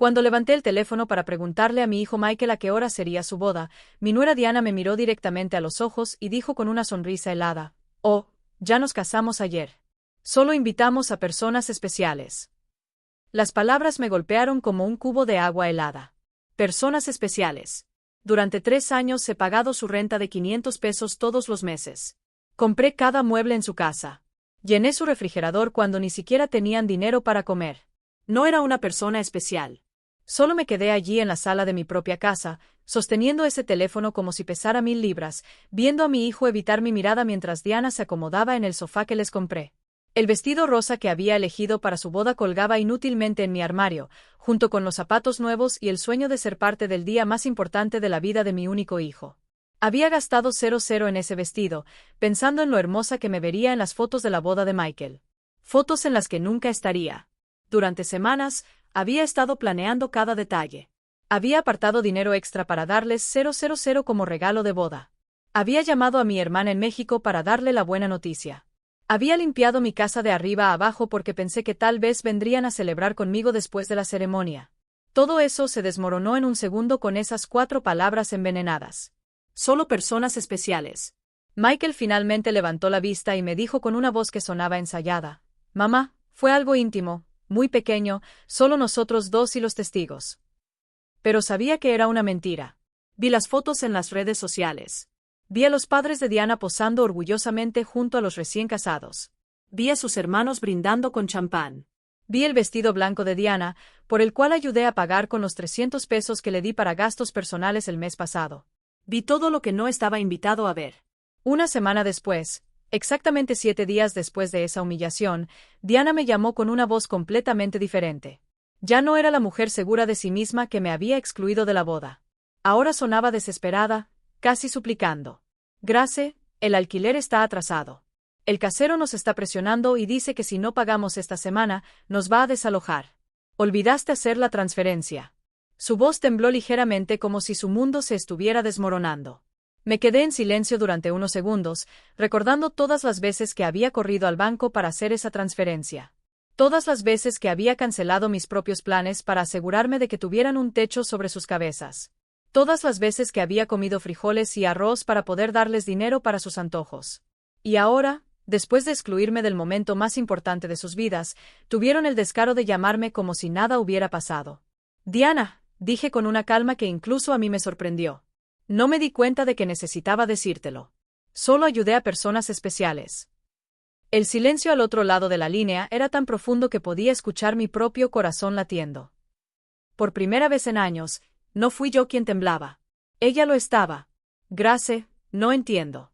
Cuando levanté el teléfono para preguntarle a mi hijo Michael a qué hora sería su boda, mi nuera Diana me miró directamente a los ojos y dijo con una sonrisa helada: «Oh, ya nos casamos ayer. Solo invitamos a personas especiales». Las palabras me golpearon como un cubo de agua helada. Personas especiales. Durante 3 años he pagado su renta de 500 pesos todos los meses. Compré cada mueble en su casa. Llené su refrigerador cuando ni siquiera tenían dinero para comer. No era una persona especial. Solo me quedé allí en la sala de mi propia casa, sosteniendo ese teléfono como si pesara 1000 libras, viendo a mi hijo evitar mi mirada mientras Diana se acomodaba en el sofá que les compré. El vestido rosa que había elegido para su boda colgaba inútilmente en mi armario, junto con los zapatos nuevos y el sueño de ser parte del día más importante de la vida de mi único hijo. Había gastado 00 en ese vestido, pensando en lo hermosa que me vería en las fotos de la boda de Michael. Fotos en las que nunca estaría. Durante semanas, había estado planeando cada detalle. Había apartado dinero extra para darles 000 como regalo de boda. Había llamado a mi hermana en México para darle la buena noticia. Había limpiado mi casa de arriba a abajo porque pensé que tal vez vendrían a celebrar conmigo después de la ceremonia. Todo eso se desmoronó en un segundo con esas 4 palabras envenenadas. Solo personas especiales. Michael finalmente levantó la vista y me dijo con una voz que sonaba ensayada: «Mamá, fue algo íntimo, muy pequeño, solo nosotros dos y los testigos». Pero sabía que era una mentira. Vi las fotos en las redes sociales. Vi a los padres de Diana posando orgullosamente junto a los recién casados. Vi a sus hermanos brindando con champán. Vi el vestido blanco de Diana, por el cual ayudé a pagar con los 300 pesos que le di para gastos personales el mes pasado. Vi todo lo que no estaba invitado a ver. Una semana después, exactamente 7 días después de esa humillación, Diana me llamó con una voz completamente diferente. Ya no era la mujer segura de sí misma que me había excluido de la boda. Ahora sonaba desesperada, casi suplicando. «Grace, el alquiler está atrasado. El casero nos está presionando y dice que si no pagamos esta semana, nos va a desalojar. Olvidaste hacer la transferencia». Su voz tembló ligeramente como si su mundo se estuviera desmoronando. Me quedé en silencio durante unos segundos, recordando todas las veces que había corrido al banco para hacer esa transferencia. Todas las veces que había cancelado mis propios planes para asegurarme de que tuvieran un techo sobre sus cabezas. Todas las veces que había comido frijoles y arroz para poder darles dinero para sus antojos. Y ahora, después de excluirme del momento más importante de sus vidas, tuvieron el descaro de llamarme como si nada hubiera pasado. «Diana», dije con una calma que incluso a mí me sorprendió. No me di cuenta de que necesitaba decírtelo. Solo ayudé a personas especiales. El silencio al otro lado de la línea era tan profundo que podía escuchar mi propio corazón latiendo. Por primera vez en años, no fui yo quien temblaba. Ella lo estaba. «Grace, no entiendo».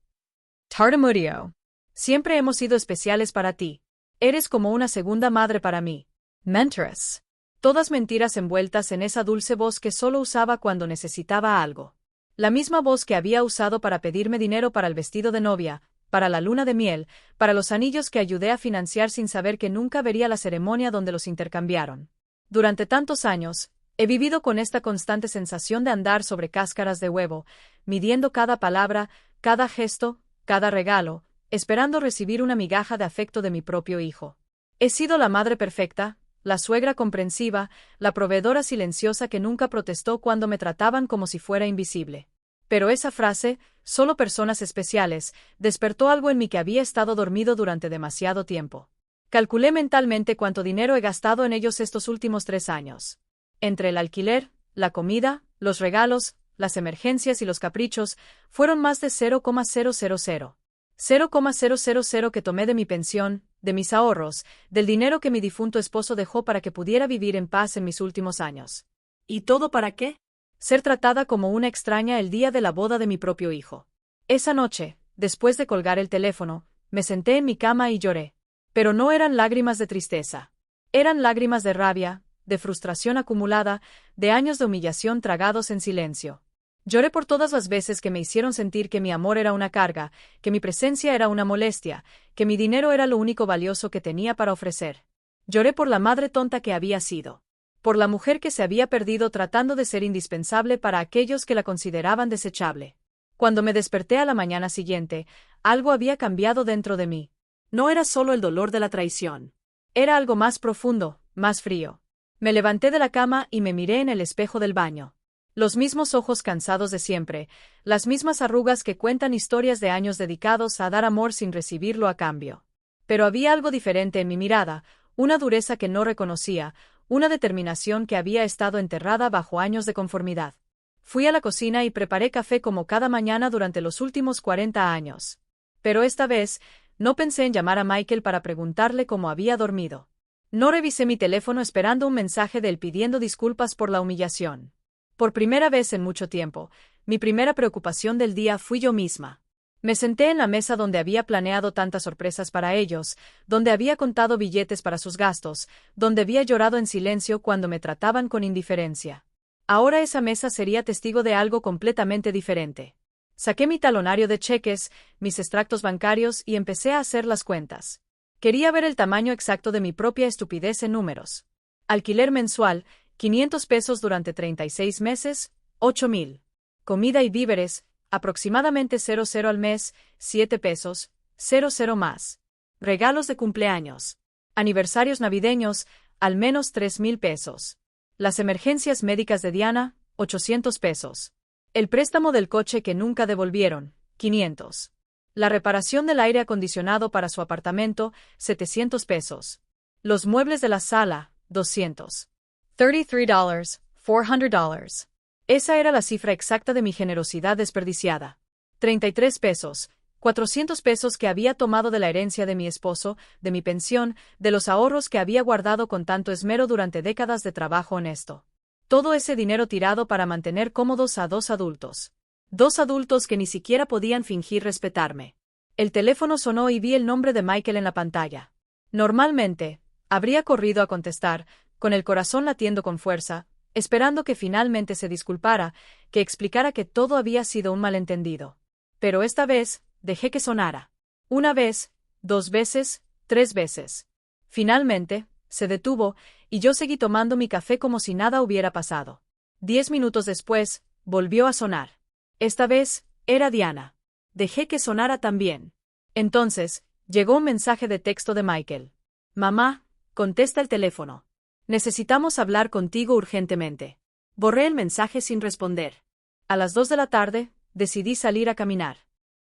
«Tartamudio. Siempre hemos sido especiales para ti. Eres como una segunda madre para mí». «Mentiras». Todas mentiras envueltas en esa dulce voz que solo usaba cuando necesitaba algo. La misma voz que había usado para pedirme dinero para el vestido de novia, para la luna de miel, para los anillos que ayudé a financiar sin saber que nunca vería la ceremonia donde los intercambiaron. Durante tantos años, he vivido con esta constante sensación de andar sobre cáscaras de huevo, midiendo cada palabra, cada gesto, cada regalo, esperando recibir una migaja de afecto de mi propio hijo. He sido la madre perfecta, la suegra comprensiva, la proveedora silenciosa que nunca protestó cuando me trataban como si fuera invisible. Pero esa frase, «solo personas especiales», despertó algo en mí que había estado dormido durante demasiado tiempo. Calculé mentalmente cuánto dinero he gastado en ellos estos últimos 3 años. Entre el alquiler, la comida, los regalos, las emergencias y los caprichos, fueron más de 0,000. 0,000 que tomé de mi pensión, de mis ahorros, del dinero que mi difunto esposo dejó para que pudiera vivir en paz en mis últimos años. ¿Y todo para qué? Ser tratada como una extraña el día de la boda de mi propio hijo. Esa noche, después de colgar el teléfono, me senté en mi cama y lloré. Pero no eran lágrimas de tristeza. Eran lágrimas de rabia, de frustración acumulada, de años de humillación tragados en silencio. Lloré por todas las veces que me hicieron sentir que mi amor era una carga, que mi presencia era una molestia, que mi dinero era lo único valioso que tenía para ofrecer. Lloré por la madre tonta que había sido. Por la mujer que se había perdido tratando de ser indispensable para aquellos que la consideraban desechable. Cuando me desperté a la mañana siguiente, algo había cambiado dentro de mí. No era solo el dolor de la traición. Era algo más profundo, más frío. Me levanté de la cama y me miré en el espejo del baño. Los mismos ojos cansados de siempre, las mismas arrugas que cuentan historias de años dedicados a dar amor sin recibirlo a cambio. Pero había algo diferente en mi mirada, una dureza que no reconocía, una determinación que había estado enterrada bajo años de conformidad. Fui a la cocina y preparé café como cada mañana durante los últimos 40 años. Pero esta vez, no pensé en llamar a Michael para preguntarle cómo había dormido. No revisé mi teléfono esperando un mensaje de él pidiendo disculpas por la humillación. Por primera vez en mucho tiempo, mi primera preocupación del día fui yo misma. Me senté en la mesa donde había planeado tantas sorpresas para ellos, donde había contado billetes para sus gastos, donde había llorado en silencio cuando me trataban con indiferencia. Ahora esa mesa sería testigo de algo completamente diferente. Saqué mi talonario de cheques, mis extractos bancarios y empecé a hacer las cuentas. Quería ver el tamaño exacto de mi propia estupidez en números. Alquiler mensual, 500 pesos durante 36 meses, 8,000. Comida y víveres, aproximadamente 00 al mes, 7 pesos, 00 más. Regalos de cumpleaños. Aniversarios navideños, al menos 3,000 pesos. Las emergencias médicas de Diana, 800 pesos. El préstamo del coche que nunca devolvieron, 500. La reparación del aire acondicionado para su apartamento, 700 pesos. Los muebles de la sala, 200. $33, $400. Esa era la cifra exacta de mi generosidad desperdiciada. 33 pesos, 400 pesos que había tomado de la herencia de mi esposo, de mi pensión, de los ahorros que había guardado con tanto esmero durante décadas de trabajo honesto. Todo ese dinero tirado para mantener cómodos a 2 adultos. 2 adultos que ni siquiera podían fingir respetarme. El teléfono sonó y vi el nombre de Michael en la pantalla. Normalmente, habría corrido a contestar, con el corazón latiendo con fuerza, esperando que finalmente se disculpara, que explicara que todo había sido un malentendido. Pero esta vez, dejé que sonara. 1 vez, 2 veces, 3 veces. Finalmente, se detuvo, y yo seguí tomando mi café como si nada hubiera pasado. 10 minutos después, volvió a sonar. Esta vez, era Diana. Dejé que sonara también. Entonces, llegó un mensaje de texto de Michael. Mamá, contesta el teléfono. Necesitamos hablar contigo urgentemente. Borré el mensaje sin responder. A las 2 de la tarde, decidí salir a caminar.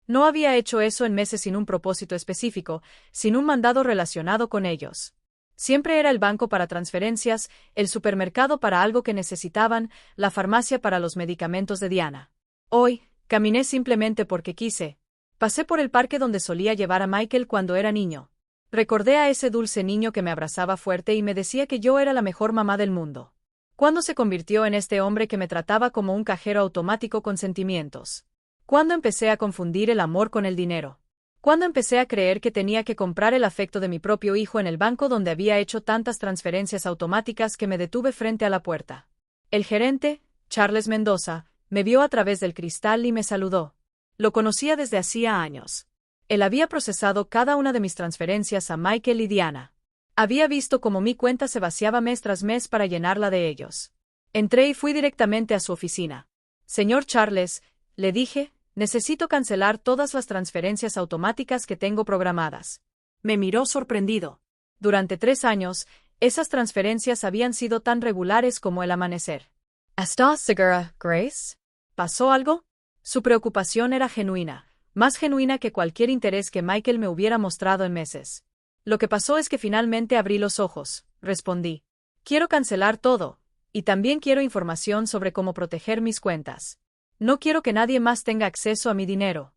No había hecho eso en meses sin un propósito específico, sin un mandado relacionado con ellos. Siempre era el banco para transferencias, el supermercado para algo que necesitaban, la farmacia para los medicamentos de Diana. Hoy, caminé simplemente porque quise. Pasé por el parque donde solía llevar a Michael cuando era niño. Recordé a ese dulce niño que me abrazaba fuerte y me decía que yo era la mejor mamá del mundo. ¿Cuándo se convirtió en este hombre que me trataba como un cajero automático con sentimientos? ¿Cuándo empecé a confundir el amor con el dinero? ¿Cuándo empecé a creer que tenía que comprar el afecto de mi propio hijo en el banco donde había hecho tantas transferencias automáticas que me detuve frente a la puerta? El gerente, Charles Mendoza, me vio a través del cristal y me saludó. Lo conocía desde hacía años. Él había procesado cada una de mis transferencias a Michael y Diana. Había visto cómo mi cuenta se vaciaba mes tras mes para llenarla de ellos. Entré y fui directamente a su oficina. Señor Charles, le dije, necesito cancelar todas las transferencias automáticas que tengo programadas. Me miró sorprendido. Durante 3 años, esas transferencias habían sido tan regulares como el amanecer. ¿Estás segura, Grace? ¿Pasó algo? Su preocupación era genuina, más genuina que cualquier interés que Michael me hubiera mostrado en meses. Lo que pasó es que finalmente abrí los ojos, respondí. Quiero cancelar todo, y también quiero información sobre cómo proteger mis cuentas. No quiero que nadie más tenga acceso a mi dinero.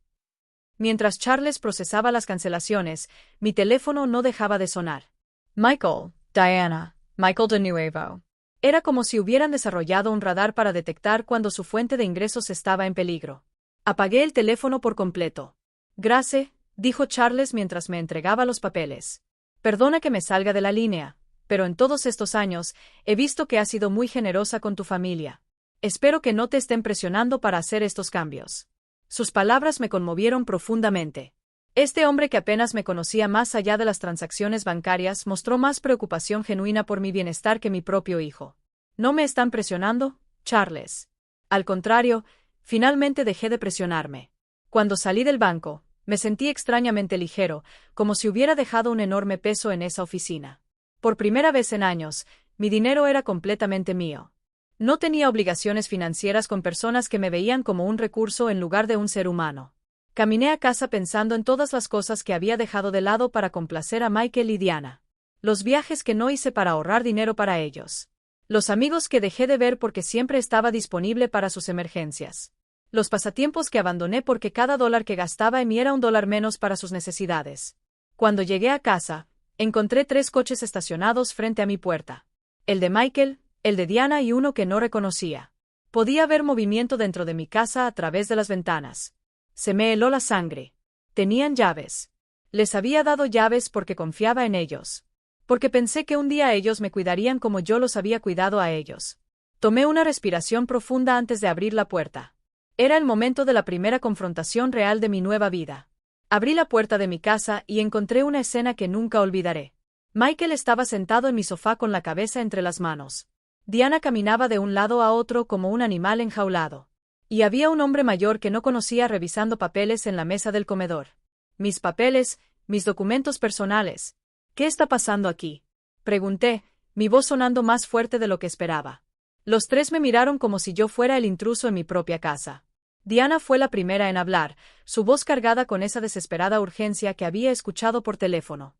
Mientras Charles procesaba las cancelaciones, mi teléfono no dejaba de sonar. Michael, Diana, Michael de nuevo. Era como si hubieran desarrollado un radar para detectar cuando su fuente de ingresos estaba en peligro. Apagué el teléfono por completo. Grace, dijo Charles mientras me entregaba los papeles. Perdona que me salga de la línea, pero en todos estos años he visto que has sido muy generosa con tu familia. Espero que no te estén presionando para hacer estos cambios. Sus palabras me conmovieron profundamente. Este hombre que apenas me conocía más allá de las transacciones bancarias mostró más preocupación genuina por mi bienestar que mi propio hijo. ¿No me están presionando, Charles? Al contrario, finalmente dejé de presionarme. Cuando salí del banco, me sentí extrañamente ligero, como si hubiera dejado un enorme peso en esa oficina. Por primera vez en años, Mi dinero era completamente mío. No tenía obligaciones financieras con personas que me veían como un recurso en lugar de un ser humano. Caminé a casa pensando en todas las cosas que había dejado de lado para complacer a Michael y Diana. Los viajes que no hice para ahorrar dinero para ellos. Los amigos que dejé de ver porque siempre estaba disponible para sus emergencias. Los pasatiempos que abandoné porque cada dólar que gastaba en mí era un dólar menos para sus necesidades. Cuando llegué a casa, encontré 3 coches estacionados frente a mi puerta. El de Michael, el de Diana y uno que no reconocía. Podía ver movimiento dentro de mi casa a través de las ventanas. Se me heló la sangre. Tenían llaves. Les había dado llaves porque confiaba en ellos. Porque pensé que un día ellos me cuidarían como yo los había cuidado a ellos. Tomé una respiración profunda antes de abrir la puerta. Era el momento de la primera confrontación real de mi nueva vida. Abrí la puerta de mi casa y encontré una escena que nunca olvidaré. Michael estaba sentado en mi sofá con la cabeza entre las manos. Diana caminaba de un lado a otro como un animal enjaulado. Y había un hombre mayor que no conocía revisando papeles en la mesa del comedor. Mis papeles, mis documentos personales. ¿Qué está pasando aquí?, pregunté, mi voz sonando más fuerte de lo que esperaba. Los 3 me miraron como si yo fuera el intruso en mi propia casa. Diana fue la primera en hablar, su voz cargada con esa desesperada urgencia que había escuchado por teléfono.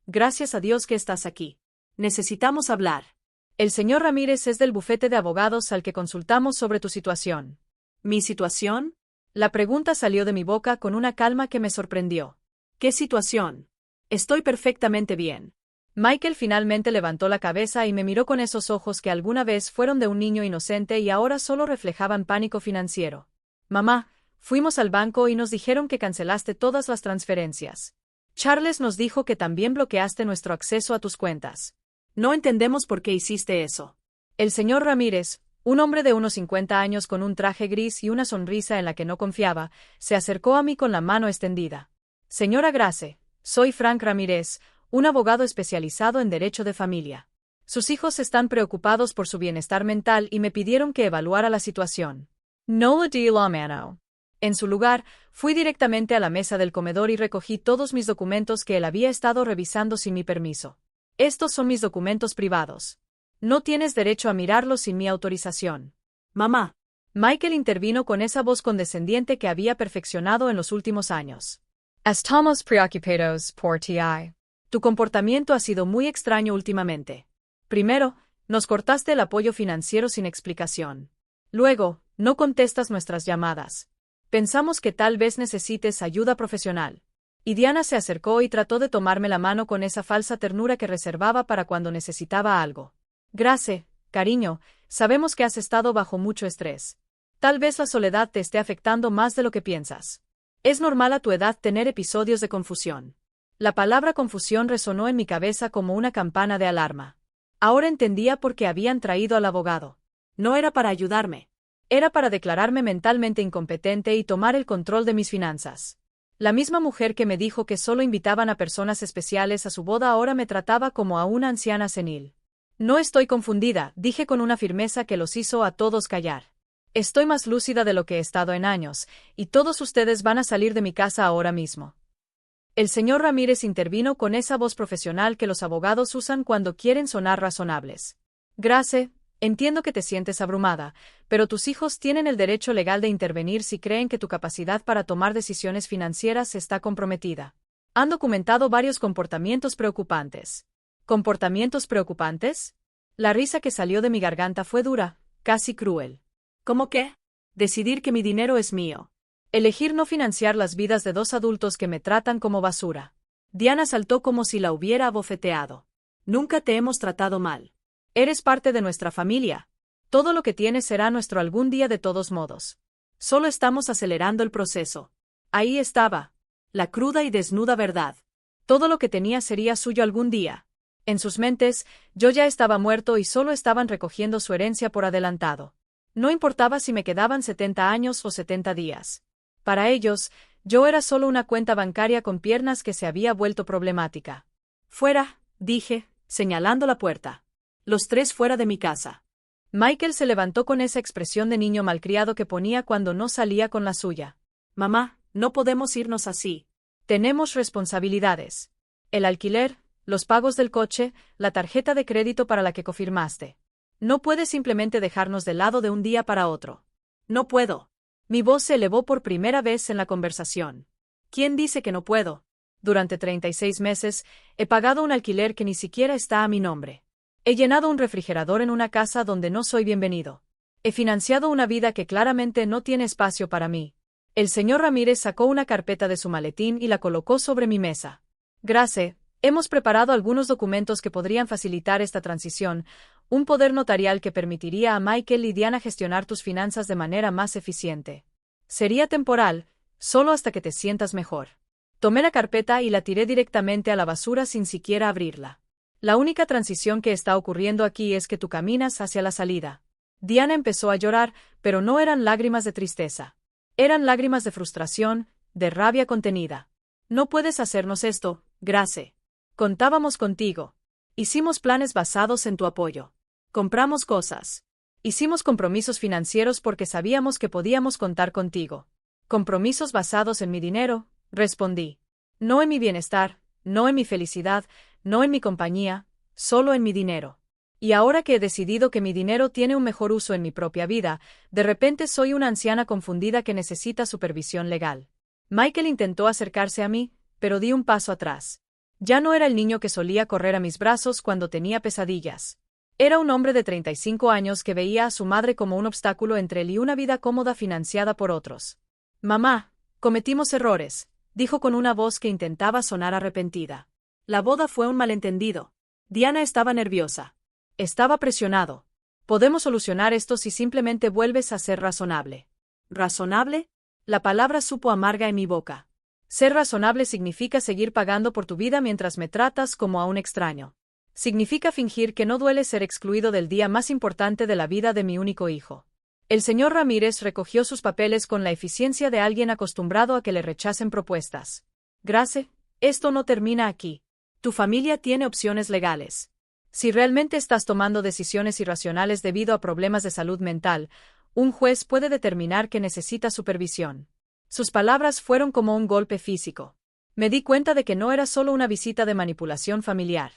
Gracias a Dios que estás aquí. Necesitamos hablar. El señor Ramírez es del bufete de abogados al que consultamos sobre tu situación. ¿Mi situación? La pregunta salió de mi boca con una calma que me sorprendió. ¿Qué situación? Estoy perfectamente bien. Michael finalmente levantó la cabeza y me miró con esos ojos que alguna vez fueron de un niño inocente y ahora solo reflejaban pánico financiero. Mamá, fuimos al banco y nos dijeron que cancelaste todas las transferencias. Charles nos dijo que también bloqueaste nuestro acceso a tus cuentas. No entendemos por qué hiciste eso. El señor Ramírez, un hombre de unos 50 años con un traje gris y una sonrisa en la que no confiaba, se acercó a mí con la mano extendida. Señora Grace, soy Frank Ramírez, un abogado especializado en derecho de familia. Sus hijos están preocupados por su bienestar mental y me pidieron que evaluara la situación. No le di la mano. En su lugar, fui directamente a la mesa del comedor y recogí todos mis documentos que él había estado revisando sin mi permiso. Estos son mis documentos privados. No tienes derecho a mirarlos sin mi autorización. Mamá. Michael intervino con esa voz condescendiente que había perfeccionado en los últimos años. Estamos preocupados por ti. Tu comportamiento ha sido muy extraño últimamente. Primero, nos cortaste el apoyo financiero sin explicación. Luego, no contestas nuestras llamadas. Pensamos que tal vez necesites ayuda profesional. Y Diana se acercó y trató de tomarme la mano con esa falsa ternura que reservaba para cuando necesitaba algo. Grace, cariño, sabemos que has estado bajo mucho estrés. Tal vez la soledad te esté afectando más de lo que piensas. Es normal a tu edad tener episodios de confusión. La palabra confusión resonó en mi cabeza como una campana de alarma. Ahora entendía por qué habían traído al abogado. No era para ayudarme. Era para declararme mentalmente incompetente y tomar el control de mis finanzas. La misma mujer que me dijo que solo invitaban a personas especiales a su boda ahora me trataba como a una anciana senil. No estoy confundida, dije con una firmeza que los hizo a todos callar. Estoy más lúcida de lo que he estado en años, y todos ustedes van a salir de mi casa ahora mismo. El señor Ramírez intervino con esa voz profesional que los abogados usan cuando quieren sonar razonables. Grace, entiendo que te sientes abrumada, pero tus hijos tienen el derecho legal de intervenir si creen que tu capacidad para tomar decisiones financieras está comprometida. Han documentado varios comportamientos preocupantes. ¿Comportamientos preocupantes? La risa que salió de mi garganta fue dura, casi cruel. ¿Cómo qué? Decidir que mi dinero es mío. Elegir no financiar las vidas de 2 adultos que me tratan como basura. Diana saltó como si la hubiera abofeteado. Nunca te hemos tratado mal. Eres parte de nuestra familia. Todo lo que tienes será nuestro algún día de todos modos. Solo estamos acelerando el proceso. Ahí estaba. La cruda y desnuda verdad. Todo lo que tenía sería suyo algún día. En sus mentes, yo ya estaba muerto y solo estaban recogiendo su herencia por adelantado. No importaba si me quedaban 70 años o 70 días. Para ellos, yo era solo una cuenta bancaria con piernas que se había vuelto problemática. Fuera, dije, señalando la puerta. Los 3 fuera de mi casa. Michael se levantó con esa expresión de niño malcriado que ponía cuando no salía con la suya. Mamá, no podemos irnos así. Tenemos responsabilidades. El alquiler, los pagos del coche, la tarjeta de crédito para la que confirmaste. No puedes simplemente dejarnos de lado de un día para otro. No puedo. Mi voz se elevó por primera vez en la conversación. ¿Quién dice que no puedo? Durante 36 meses, he pagado un alquiler que ni siquiera está a mi nombre. He llenado un refrigerador en una casa donde no soy bienvenido. He financiado una vida que claramente no tiene espacio para mí. El señor Ramírez sacó una carpeta de su maletín y la colocó sobre mi mesa. Grace, hemos preparado algunos documentos que podrían facilitar esta transición, un poder notarial que permitiría a Michael y Diana gestionar tus finanzas de manera más eficiente. Sería temporal, solo hasta que te sientas mejor. Tomé la carpeta y la tiré directamente a la basura sin siquiera abrirla. La única transición que está ocurriendo aquí es que tú caminas hacia la salida. Diana empezó a llorar, pero no eran lágrimas de tristeza. Eran lágrimas de frustración, de rabia contenida. No puedes hacernos esto, Grace. Contábamos contigo. Hicimos planes basados en tu apoyo. Compramos cosas. Hicimos compromisos financieros porque sabíamos que podíamos contar contigo. Compromisos basados en mi dinero, respondí. No en mi bienestar, no en mi felicidad, no en mi compañía, solo en mi dinero. Y ahora que he decidido que mi dinero tiene un mejor uso en mi propia vida, de repente soy una anciana confundida que necesita supervisión legal. Michael intentó acercarse a mí, pero di un paso atrás. Ya no era el niño que solía correr a mis brazos cuando tenía pesadillas. Era un hombre de 35 años que veía a su madre como un obstáculo entre él y una vida cómoda financiada por otros. Mamá, cometimos errores, dijo con una voz que intentaba sonar arrepentida. La boda fue un malentendido. Diana estaba nerviosa. Estaba presionado. Podemos solucionar esto si simplemente vuelves a ser razonable. ¿Razonable? La palabra supo amarga en mi boca. Ser razonable significa seguir pagando por tu vida mientras me tratas como a un extraño. Significa fingir que no duele ser excluido del día más importante de la vida de mi único hijo. El señor Ramírez recogió sus papeles con la eficiencia de alguien acostumbrado a que le rechacen propuestas. Grace, esto no termina aquí. Tu familia tiene opciones legales. Si realmente estás tomando decisiones irracionales debido a problemas de salud mental, un juez puede determinar que necesitas supervisión. Sus palabras fueron como un golpe físico. Me di cuenta de que no era solo una visita de manipulación familiar.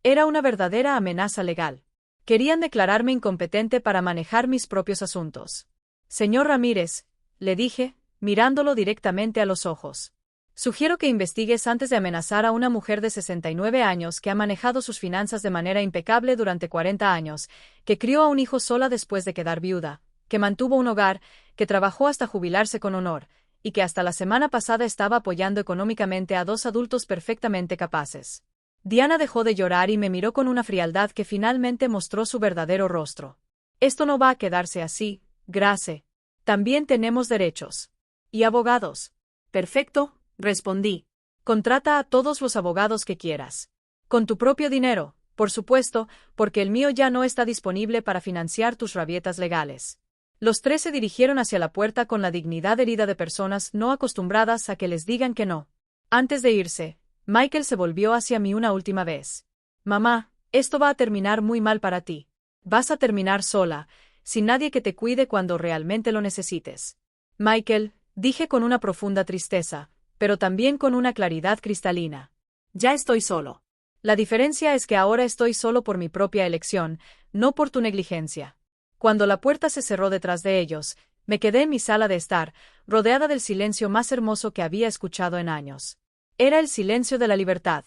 Era una verdadera amenaza legal. Querían declararme incompetente para manejar mis propios asuntos. Señor Ramírez, le dije, mirándolo directamente a los ojos. Sugiero que investigues antes de amenazar a una mujer de 69 años que ha manejado sus finanzas de manera impecable durante 40 años, que crió a un hijo sola después de quedar viuda, que mantuvo un hogar, que trabajó hasta jubilarse con honor, y que hasta la semana pasada estaba apoyando económicamente a dos adultos perfectamente capaces. Diana dejó de llorar y me miró con una frialdad que finalmente mostró su verdadero rostro. Esto no va a quedarse así, Grace. También tenemos derechos. Y abogados. Perfecto, respondí. Contrata a todos los abogados que quieras. Con tu propio dinero, por supuesto, porque el mío ya no está disponible para financiar tus rabietas legales. Los tres se dirigieron hacia la puerta con la dignidad herida de personas no acostumbradas a que les digan que no. Antes de irse, Michael se volvió hacia mí una última vez. Mamá, esto va a terminar muy mal para ti. Vas a terminar sola, sin nadie que te cuide cuando realmente lo necesites. Michael, dije con una profunda tristeza, pero también con una claridad cristalina. Ya estoy solo. La diferencia es que ahora estoy solo por mi propia elección, no por tu negligencia. Cuando la puerta se cerró detrás de ellos, me quedé en mi sala de estar, rodeada del silencio más hermoso que había escuchado en años. Era el silencio de la libertad.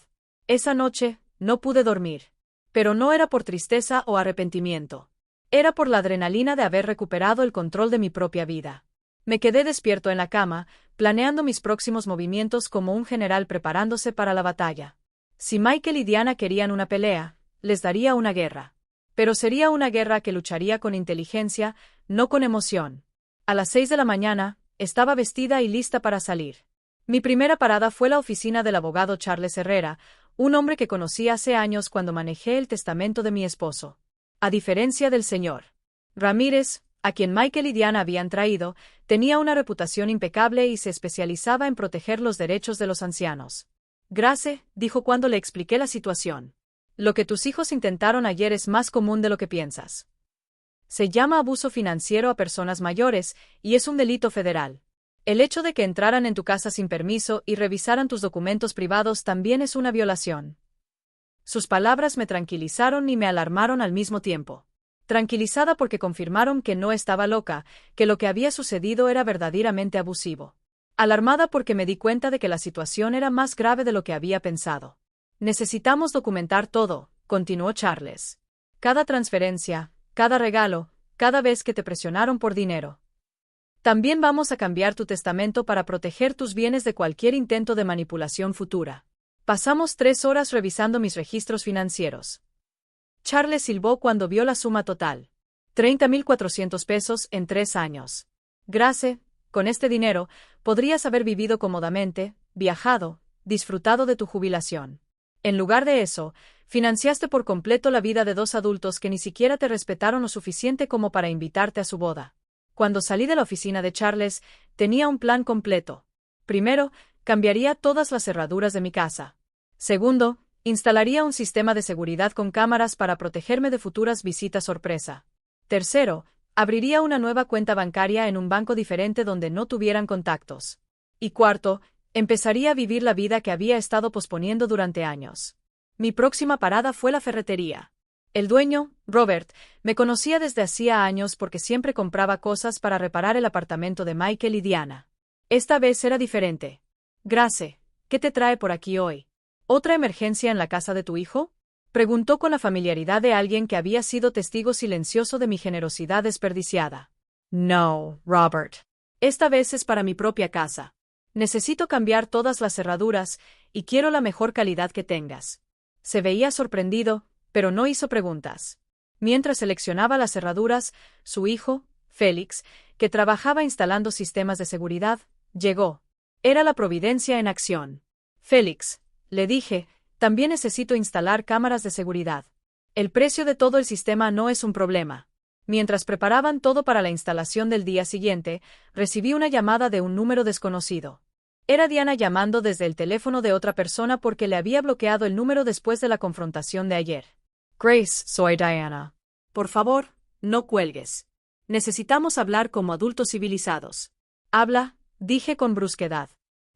Esa noche, no pude dormir. Pero no era por tristeza o arrepentimiento. Era por la adrenalina de haber recuperado el control de mi propia vida. Me quedé despierto en la cama, planeando mis próximos movimientos como un general preparándose para la batalla. Si Michael y Diana querían una pelea, les daría una guerra. Pero sería una guerra que lucharía con inteligencia, no con emoción. A las 6 de la mañana, estaba vestida y lista para salir. Mi primera parada fue la oficina del abogado Charles Herrera, un hombre que conocí hace años cuando manejé el testamento de mi esposo. A diferencia del señor Ramírez, a quien Michael y Diana habían traído, tenía una reputación impecable y se especializaba en proteger los derechos de los ancianos. Grace, dijo cuando le expliqué la situación. Lo que tus hijos intentaron ayer es más común de lo que piensas. Se llama abuso financiero a personas mayores, y es un delito federal. El hecho de que entraran en tu casa sin permiso y revisaran tus documentos privados también es una violación. Sus palabras me tranquilizaron y me alarmaron al mismo tiempo. Tranquilizada porque confirmaron que no estaba loca, que lo que había sucedido era verdaderamente abusivo. Alarmada porque me di cuenta de que la situación era más grave de lo que había pensado. Necesitamos documentar todo, continuó Charles. Cada transferencia, cada regalo, cada vez que te presionaron por dinero. También vamos a cambiar tu testamento para proteger tus bienes de cualquier intento de manipulación futura. Pasamos 3 horas revisando mis registros financieros. Charles silbó cuando vio la suma total. 30.400 pesos en 3 años. Grace, con este dinero, podrías haber vivido cómodamente, viajado, disfrutado de tu jubilación. En lugar de eso, financiaste por completo la vida de 2 adultos que ni siquiera te respetaron lo suficiente como para invitarte a su boda. Cuando salí de la oficina de Charles, tenía un plan completo. Primero, cambiaría todas las cerraduras de mi casa. Segundo, instalaría un sistema de seguridad con cámaras para protegerme de futuras visitas sorpresa. Tercero, abriría una nueva cuenta bancaria en un banco diferente donde no tuvieran contactos. Y cuarto, empezaría a vivir la vida que había estado posponiendo durante años. Mi próxima parada fue la ferretería. El dueño, Robert, me conocía desde hacía años porque siempre compraba cosas para reparar el apartamento de Michael y Diana. Esta vez era diferente. Grace, ¿qué te trae por aquí hoy? ¿Otra emergencia en la casa de tu hijo? Preguntó con la familiaridad de alguien que había sido testigo silencioso de mi generosidad desperdiciada. No, Robert. Esta vez es para mi propia casa. Necesito cambiar todas las cerraduras y quiero la mejor calidad que tengas. Se veía sorprendido, pero no hizo preguntas. Mientras seleccionaba las cerraduras, su hijo, Félix, que trabajaba instalando sistemas de seguridad, llegó. Era la providencia en acción. Félix, le dije, también necesito instalar cámaras de seguridad. El precio de todo el sistema no es un problema. Mientras preparaban todo para la instalación del día siguiente, recibí una llamada de un número desconocido. Era Diana llamando desde el teléfono de otra persona porque le había bloqueado el número después de la confrontación de ayer. Grace, soy Diana. Por favor, no cuelgues. Necesitamos hablar como adultos civilizados. Habla, dije con brusquedad.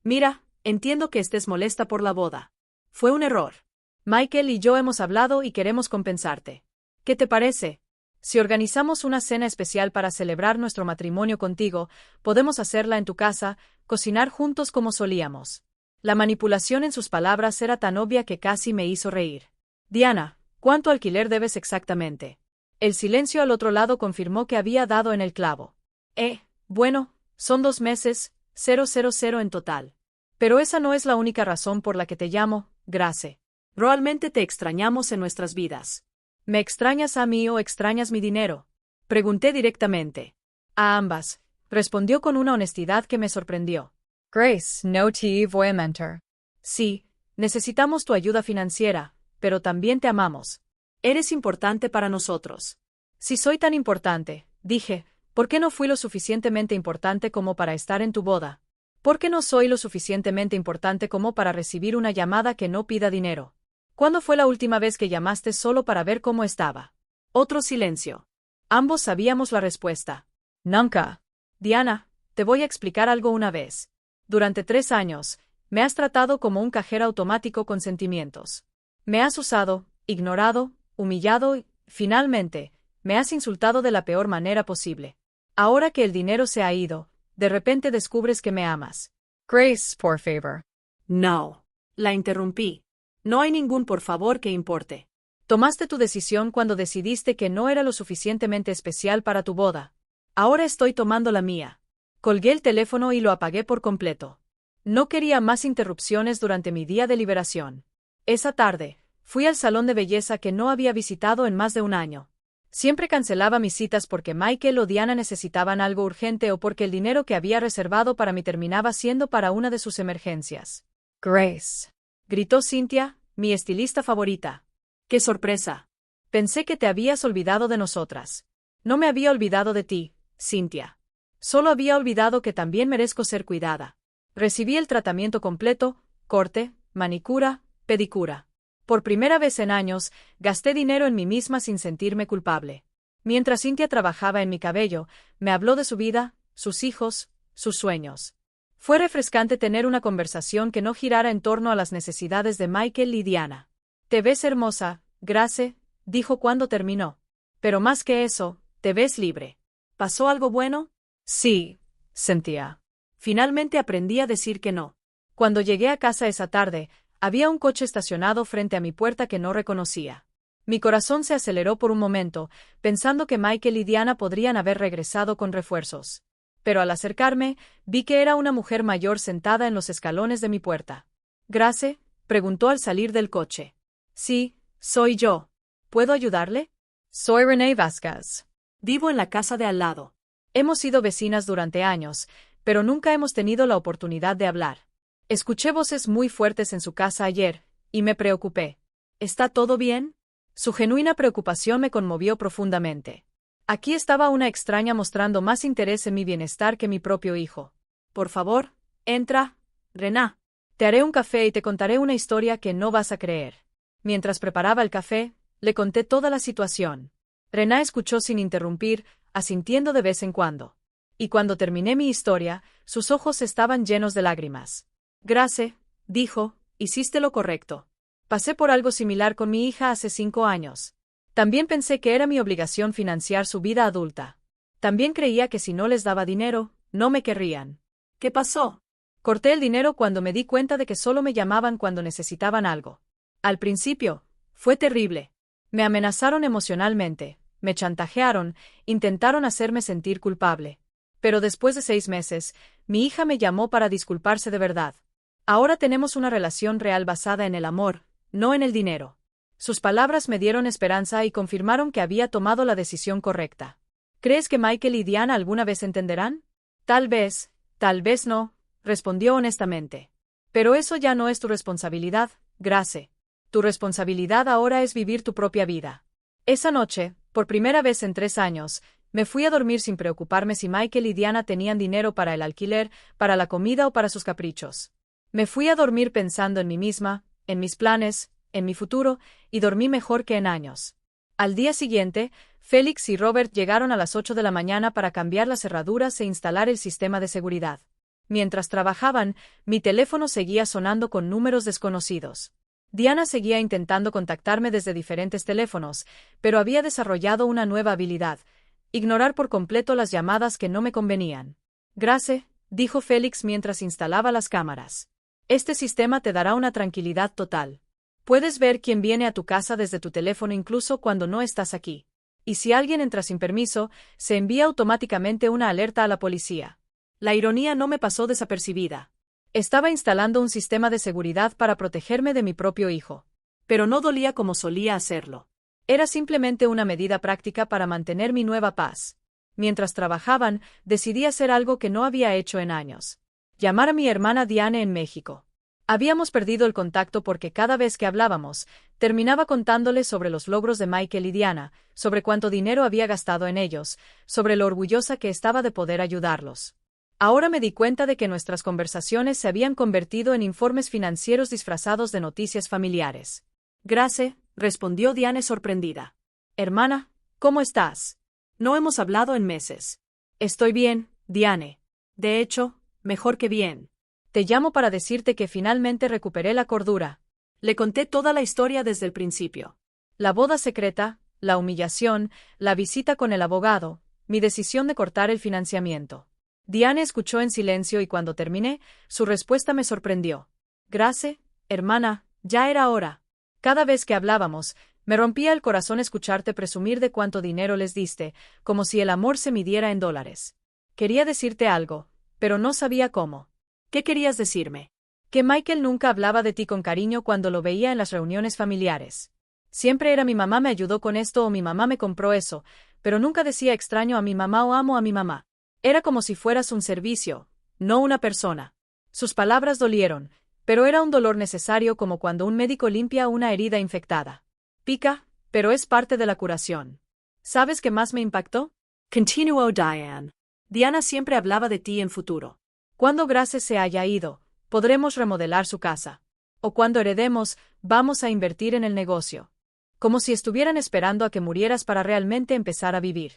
Mira, entiendo que estés molesta por la boda. Fue un error. Michael y yo hemos hablado y queremos compensarte. ¿Qué te parece? Si organizamos una cena especial para celebrar nuestro matrimonio contigo, podemos hacerla en tu casa, cocinar juntos como solíamos. La manipulación en sus palabras era tan obvia que casi me hizo reír. Diana, ¿cuánto alquiler debes exactamente? El silencio al otro lado confirmó que había dado en el clavo. Bueno, son 2 meses, 000 en total. Pero esa no es la única razón por la que te llamo, Grace. Realmente te extrañamos en nuestras vidas. ¿Me extrañas a mí o extrañas mi dinero? Pregunté directamente. A ambas, respondió con una honestidad que me sorprendió. Grace, no te voy a mentir. Sí, necesitamos tu ayuda financiera, pero también te amamos. Eres importante para nosotros. Si soy tan importante, dije, ¿por qué no fui lo suficientemente importante como para estar en tu boda? ¿Por qué no soy lo suficientemente importante como para recibir una llamada que no pida dinero? ¿Cuándo fue la última vez que llamaste solo para ver cómo estaba? Otro silencio. Ambos sabíamos la respuesta. Nunca. Diana, te voy a explicar algo una vez. Durante 3 años, me has tratado como un cajero automático con sentimientos. Me has usado, ignorado, humillado y, finalmente, me has insultado de la peor manera posible. Ahora que el dinero se ha ido, de repente descubres que me amas. Grace, por favor. No. La interrumpí. No hay ningún por favor que importe. Tomaste tu decisión cuando decidiste que no era lo suficientemente especial para tu boda. Ahora estoy tomando la mía. Colgué el teléfono y lo apagué por completo. No quería más interrupciones durante mi día de liberación. Esa tarde, fui al salón de belleza que no había visitado en más de un año. Siempre cancelaba mis citas porque Michael o Diana necesitaban algo urgente o porque el dinero que había reservado para mí terminaba siendo para una de sus emergencias. Grace. Gritó Cynthia, mi estilista favorita. ¡Qué sorpresa! Pensé que te habías olvidado de nosotras. No me había olvidado de ti, Cynthia. Solo había olvidado que también merezco ser cuidada. Recibí el tratamiento completo, corte, manicura, pedicura. Por primera vez en años, gasté dinero en mí misma sin sentirme culpable. Mientras Cynthia trabajaba en mi cabello, me habló de su vida, sus hijos, sus sueños. Fue refrescante tener una conversación que no girara en torno a las necesidades de Michael y Diana. Te ves hermosa, Grace, dijo cuando terminó. Pero más que eso, te ves libre. ¿Pasó algo bueno? Sí, sentía. Finalmente aprendí a decir que no. Cuando llegué a casa esa tarde, había un coche estacionado frente a mi puerta que no reconocía. Mi corazón se aceleró por un momento, pensando que Michael y Diana podrían haber regresado con refuerzos. Pero al acercarme, vi que era una mujer mayor sentada en los escalones de mi puerta. ¿Grace?, preguntó al salir del coche. Sí, soy yo. ¿Puedo ayudarle? Soy Renee Vázquez. Vivo en la casa de al lado. Hemos sido vecinas durante años, pero nunca hemos tenido la oportunidad de hablar. Escuché voces muy fuertes en su casa ayer, y me preocupé. ¿Está todo bien? Su genuina preocupación me conmovió profundamente. Aquí estaba una extraña mostrando más interés en mi bienestar que mi propio hijo. Por favor, entra, Renee. Te haré un café y te contaré una historia que no vas a creer. Mientras preparaba el café, le conté toda la situación. Renee escuchó sin interrumpir, asintiendo de vez en cuando. Y cuando terminé mi historia, sus ojos estaban llenos de lágrimas. Grace, dijo, hiciste lo correcto. Pasé por algo similar con mi hija hace 5 años. También pensé que era mi obligación financiar su vida adulta. También creía que si no les daba dinero, no me querrían. ¿Qué pasó? Corté el dinero cuando me di cuenta de que solo me llamaban cuando necesitaban algo. Al principio, fue terrible. Me amenazaron emocionalmente, me chantajearon, intentaron hacerme sentir culpable. Pero después de 6 meses, mi hija me llamó para disculparse de verdad. Ahora tenemos una relación real basada en el amor, no en el dinero. Sus palabras me dieron esperanza y confirmaron que había tomado la decisión correcta. ¿Crees que Michael y Diana alguna vez entenderán? Tal vez no, respondió honestamente. Pero eso ya no es tu responsabilidad, Grace. Tu responsabilidad ahora es vivir tu propia vida. Esa noche, por primera vez en 3 años, me fui a dormir sin preocuparme si Michael y Diana tenían dinero para el alquiler, para la comida o para sus caprichos. Me fui a dormir pensando en mí misma, en mis planes, en mi futuro, y dormí mejor que en años. Al día siguiente, Félix y Robert llegaron a las 8 de la mañana para cambiar las cerraduras e instalar el sistema de seguridad. Mientras trabajaban, mi teléfono seguía sonando con números desconocidos. Diana seguía intentando contactarme desde diferentes teléfonos, pero había desarrollado una nueva habilidad: ignorar por completo las llamadas que no me convenían. Grace, dijo Félix mientras instalaba las cámaras. Este sistema te dará una tranquilidad total. Puedes ver quién viene a tu casa desde tu teléfono incluso cuando no estás aquí. Y si alguien entra sin permiso, se envía automáticamente una alerta a la policía. La ironía no me pasó desapercibida. Estaba instalando un sistema de seguridad para protegerme de mi propio hijo. Pero no dolía como solía hacerlo. Era simplemente una medida práctica para mantener mi nueva paz. Mientras trabajaban, decidí hacer algo que no había hecho en años: llamar a mi hermana Diane en México. Habíamos perdido el contacto porque cada vez que hablábamos, terminaba contándole sobre los logros de Michael y Diana, sobre cuánto dinero había gastado en ellos, sobre lo orgullosa que estaba de poder ayudarlos. Ahora me di cuenta de que nuestras conversaciones se habían convertido en informes financieros disfrazados de noticias familiares. Grace, respondió Diane sorprendida. Hermana, ¿cómo estás? No hemos hablado en meses. Estoy bien, Diane. De hecho, mejor que bien. Te llamo para decirte que finalmente recuperé la cordura. Le conté toda la historia desde el principio. La boda secreta, la humillación, la visita con el abogado, mi decisión de cortar el financiamiento. Diane escuchó en silencio y cuando terminé, su respuesta me sorprendió. Grace, hermana, ya era hora. Cada vez que hablábamos, me rompía el corazón escucharte presumir de cuánto dinero les diste, como si el amor se midiera en dólares. Quería decirte algo, pero no sabía cómo. ¿Qué querías decirme? Que Michael nunca hablaba de ti con cariño cuando lo veía en las reuniones familiares. Siempre era mi mamá me ayudó con esto o mi mamá me compró eso, pero nunca decía extraño a mi mamá o amo a mi mamá. Era como si fueras un servicio, no una persona. Sus palabras dolieron, pero era un dolor necesario como cuando un médico limpia una herida infectada. Pica, pero es parte de la curación. ¿Sabes qué más me impactó? Continuó Diane. Diana siempre hablaba de ti en futuro. Cuando Grace se haya ido, podremos remodelar su casa. O cuando heredemos, vamos a invertir en el negocio. Como si estuvieran esperando a que murieras para realmente empezar a vivir.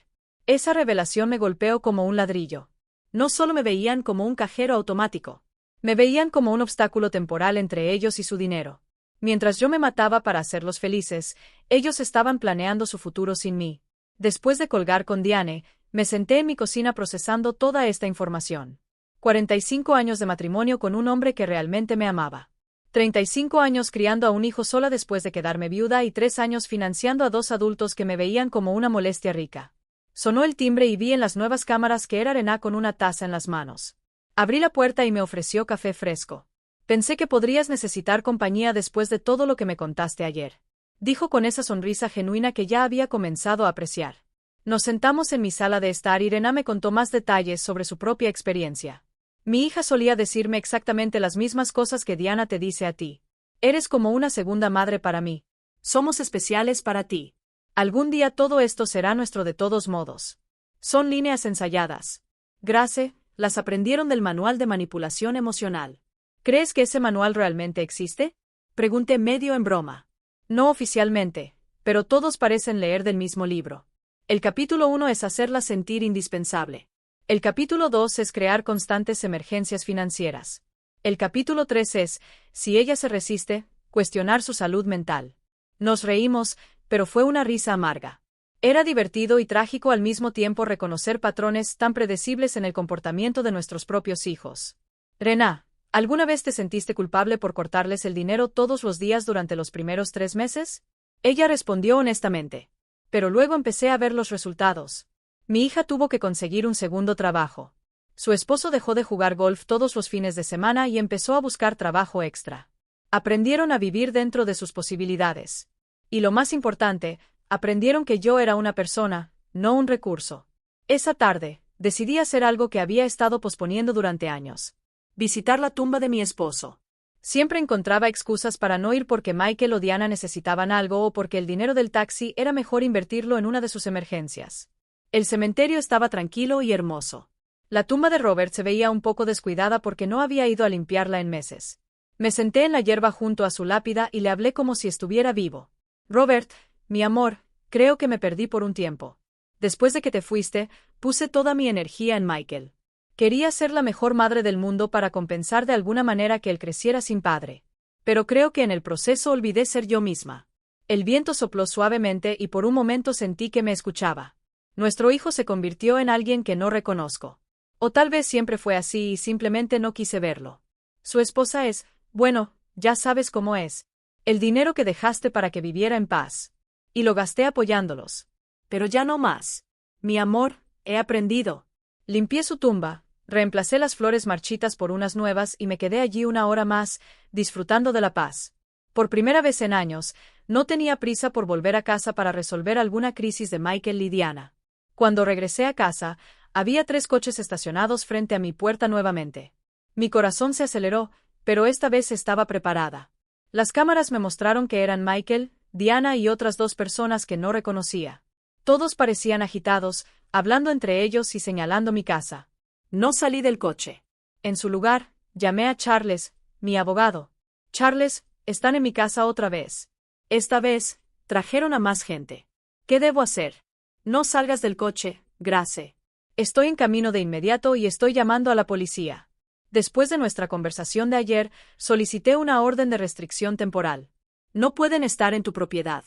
Esa revelación me golpeó como un ladrillo. No solo me veían como un cajero automático. Me veían como un obstáculo temporal entre ellos y su dinero. Mientras yo me mataba para hacerlos felices, ellos estaban planeando su futuro sin mí. Después de colgar con Diane, me senté en mi cocina procesando toda esta información. 45 años de matrimonio con un hombre que realmente me amaba. 35 años criando a un hijo sola después de quedarme viuda y 3 años financiando a 2 adultos que me veían como una molestia rica. Sonó el timbre y vi en las nuevas cámaras que era Rená con una taza en las manos. Abrí la puerta y me ofreció café fresco. Pensé que podrías necesitar compañía después de todo lo que me contaste ayer. Dijo con esa sonrisa genuina que ya había comenzado a apreciar. Nos sentamos en mi sala de estar y Rená me contó más detalles sobre su propia experiencia. Mi hija solía decirme exactamente las mismas cosas que Diana te dice a ti. Eres como una segunda madre para mí. Somos especiales para ti. Algún día todo esto será nuestro de todos modos. Son líneas ensayadas. Grace, las aprendieron del manual de manipulación emocional. ¿Crees que ese manual realmente existe? Pregunté medio en broma. No oficialmente, pero todos parecen leer del mismo libro. El capítulo 1 es hacerla sentir indispensable. El capítulo 2 es crear constantes emergencias financieras. El capítulo 3 es, si ella se resiste, cuestionar su salud mental. Nos reímos, pero fue una risa amarga. Era divertido y trágico al mismo tiempo reconocer patrones tan predecibles en el comportamiento de nuestros propios hijos. Rená, ¿alguna vez te sentiste culpable por cortarles el dinero todos los días durante los primeros 3 meses? Ella respondió honestamente. Pero luego empecé a ver los resultados. Mi hija tuvo que conseguir un segundo trabajo. Su esposo dejó de jugar golf todos los fines de semana y empezó a buscar trabajo extra. Aprendieron a vivir dentro de sus posibilidades. Y lo más importante, aprendieron que yo era una persona, no un recurso. Esa tarde, decidí hacer algo que había estado posponiendo durante años. Visitar la tumba de mi esposo. Siempre encontraba excusas para no ir porque Michael o Diana necesitaban algo o porque el dinero del taxi era mejor invertirlo en una de sus emergencias. El cementerio estaba tranquilo y hermoso. La tumba de Robert se veía un poco descuidada porque no había ido a limpiarla en meses. Me senté en la hierba junto a su lápida y le hablé como si estuviera vivo. Robert, mi amor, creo que me perdí por un tiempo. Después de que te fuiste, puse toda mi energía en Michael. Quería ser la mejor madre del mundo para compensar de alguna manera que él creciera sin padre. Pero creo que en el proceso olvidé ser yo misma. El viento sopló suavemente y por un momento sentí que me escuchaba. Nuestro hijo se convirtió en alguien que no reconozco. O tal vez siempre fue así y simplemente no quise verlo. Su esposa es, bueno, ya sabes cómo es. El dinero que dejaste para que viviera en paz. Y lo gasté apoyándolos. Pero ya no más. Mi amor, he aprendido. Limpié su tumba, reemplacé las flores marchitas por unas nuevas y me quedé allí una hora más, disfrutando de la paz. Por primera vez en años, no tenía prisa por volver a casa para resolver alguna crisis de Michael y Diana. Cuando regresé a casa, había 3 coches estacionados frente a mi puerta nuevamente. Mi corazón se aceleró, pero esta vez estaba preparada. Las cámaras me mostraron que eran Michael, Diana y otras 2 personas que no reconocía. Todos parecían agitados, hablando entre ellos y señalando mi casa. No salí del coche. En su lugar, llamé a Charles, mi abogado. Charles, están en mi casa otra vez. Esta vez, trajeron a más gente. ¿Qué debo hacer? No salgas del coche, Grace. Estoy en camino de inmediato y estoy llamando a la policía. Después de nuestra conversación de ayer, solicité una orden de restricción temporal. No pueden estar en tu propiedad.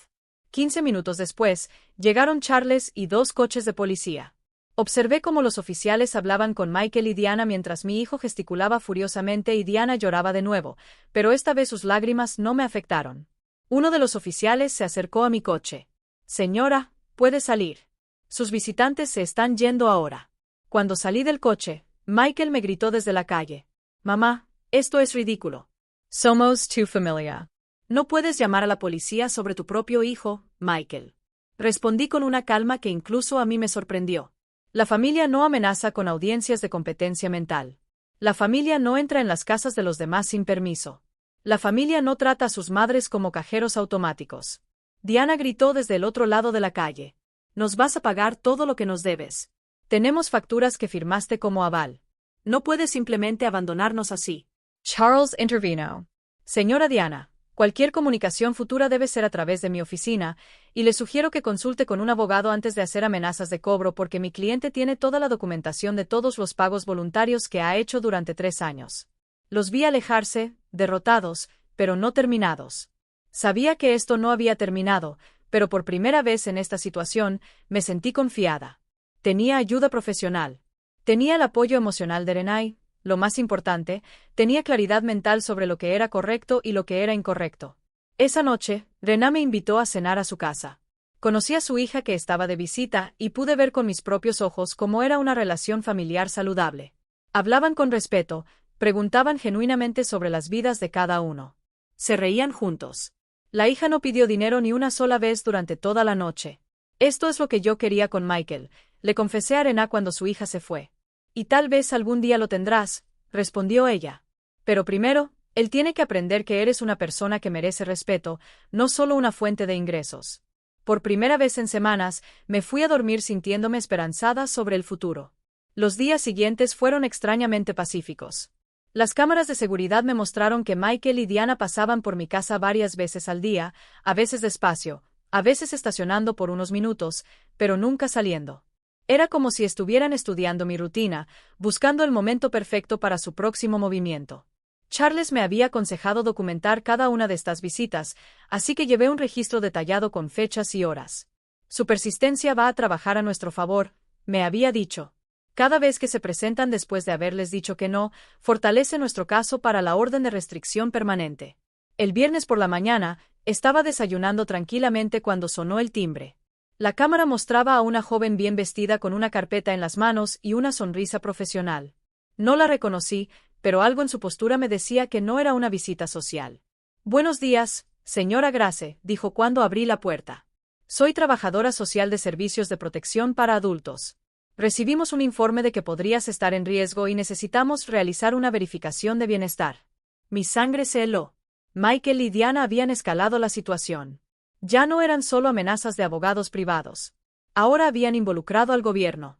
15 minutos después, llegaron Charles y 2 coches de policía. Observé cómo los oficiales hablaban con Michael y Diana mientras mi hijo gesticulaba furiosamente y Diana lloraba de nuevo, pero esta vez sus lágrimas no me afectaron. Uno de los oficiales se acercó a mi coche. Señora, puede salir. Sus visitantes se están yendo ahora. Cuando salí del coche, Michael me gritó desde la calle. Mamá, esto es ridículo. Somos tu familia. No puedes llamar a la policía sobre tu propio hijo, Michael. Respondí con una calma que incluso a mí me sorprendió. La familia no amenaza con audiencias de competencia mental. La familia no entra en las casas de los demás sin permiso. La familia no trata a sus madres como cajeros automáticos. Diana gritó desde el otro lado de la calle. Nos vas a pagar todo lo que nos debes. Tenemos facturas que firmaste como aval. No puedes simplemente abandonarnos así. Charles intervino. Señora Diana, cualquier comunicación futura debe ser a través de mi oficina, y le sugiero que consulte con un abogado antes de hacer amenazas de cobro porque mi cliente tiene toda la documentación de todos los pagos voluntarios que ha hecho durante 3 años. Los vi alejarse, derrotados, pero no terminados. Sabía que esto no había terminado, pero por primera vez en esta situación, me sentí confiada. Tenía ayuda profesional. Tenía el apoyo emocional de Renai, lo más importante, tenía claridad mental sobre lo que era correcto y lo que era incorrecto. Esa noche, Renai me invitó a cenar a su casa. Conocí a su hija que estaba de visita y pude ver con mis propios ojos cómo era una relación familiar saludable. Hablaban con respeto, preguntaban genuinamente sobre las vidas de cada uno. Se reían juntos. La hija no pidió dinero ni una sola vez durante toda la noche. Esto es lo que yo quería con Michael, le confesé a Renai cuando su hija se fue. Y tal vez algún día lo tendrás, respondió ella. Pero primero, él tiene que aprender que eres una persona que merece respeto, no solo una fuente de ingresos. Por primera vez en semanas, me fui a dormir sintiéndome esperanzada sobre el futuro. Los días siguientes fueron extrañamente pacíficos. Las cámaras de seguridad me mostraron que Michael y Diana pasaban por mi casa varias veces al día, a veces despacio, a veces estacionando por unos minutos, pero nunca saliendo. Era como si estuvieran estudiando mi rutina, buscando el momento perfecto para su próximo movimiento. Charles me había aconsejado documentar cada una de estas visitas, así que llevé un registro detallado con fechas y horas. Su persistencia va a trabajar a nuestro favor, me había dicho. Cada vez que se presentan después de haberles dicho que no, fortalece nuestro caso para la orden de restricción permanente. El viernes por la mañana, estaba desayunando tranquilamente cuando sonó el timbre. La cámara mostraba a una joven bien vestida con una carpeta en las manos y una sonrisa profesional. No la reconocí, pero algo en su postura me decía que no era una visita social. Buenos días, señora Grace, dijo cuando abrí la puerta. Soy trabajadora social de servicios de protección para adultos. Recibimos un informe de que podrías estar en riesgo y necesitamos realizar una verificación de bienestar. Mi sangre se heló. Michael y Diana habían escalado la situación. Ya no eran solo amenazas de abogados privados. Ahora habían involucrado al gobierno.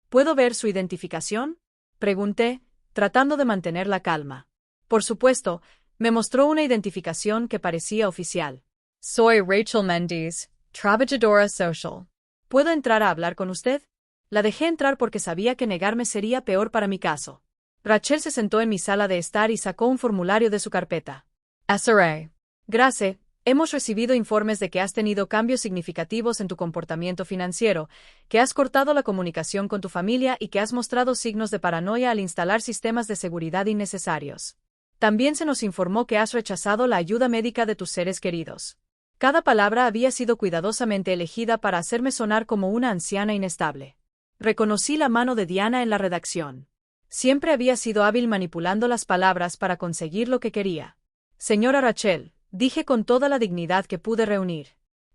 ¿Puedo ver su identificación?, pregunté, tratando de mantener la calma. Por supuesto, me mostró una identificación que parecía oficial. Soy Rachel Mendes, trabajadora social. ¿Puedo entrar a hablar con usted? La dejé entrar porque sabía que negarme sería peor para mi caso. Rachel se sentó en mi sala de estar y sacó un formulario de su carpeta. SRA. Grace, hemos recibido informes de que has tenido cambios significativos en tu comportamiento financiero, que has cortado la comunicación con tu familia y que has mostrado signos de paranoia al instalar sistemas de seguridad innecesarios. También se nos informó que has rechazado la ayuda médica de tus seres queridos. Cada palabra había sido cuidadosamente elegida para hacerme sonar como una anciana inestable. Reconocí la mano de Diana en la redacción. Siempre había sido hábil manipulando las palabras para conseguir lo que quería. Señora Rachel, dije con toda la dignidad que pude reunir.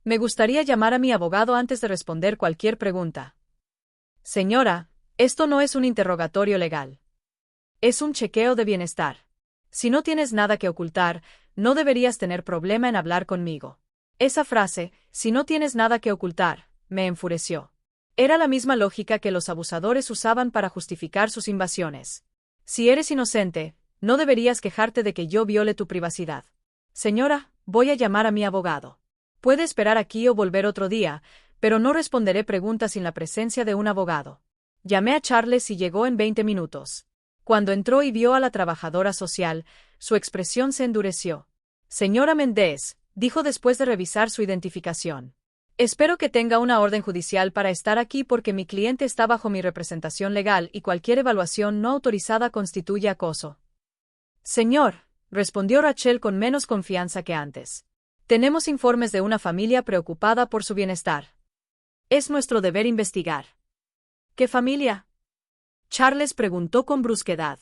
Me gustaría llamar a mi abogado antes de responder cualquier pregunta. Señora, esto no es un interrogatorio legal. Es un chequeo de bienestar. Si no tienes nada que ocultar, no deberías tener problema en hablar conmigo. Esa frase, si no tienes nada que ocultar, me enfureció. Era la misma lógica que los abusadores usaban para justificar sus invasiones. Si eres inocente, no deberías quejarte de que yo viole tu privacidad. Señora, voy a llamar a mi abogado. Puede esperar aquí o volver otro día, pero no responderé preguntas sin la presencia de un abogado. Llamé a Charles y llegó en 20 minutos. Cuando entró y vio a la trabajadora social, su expresión se endureció. Señora Mendes, dijo después de revisar su identificación. Espero que tenga una orden judicial para estar aquí porque mi cliente está bajo mi representación legal y cualquier evaluación no autorizada constituye acoso. Señor, respondió Rachel con menos confianza que antes. Tenemos informes de una familia preocupada por su bienestar. Es nuestro deber investigar. ¿Qué familia?, Charles preguntó con brusquedad.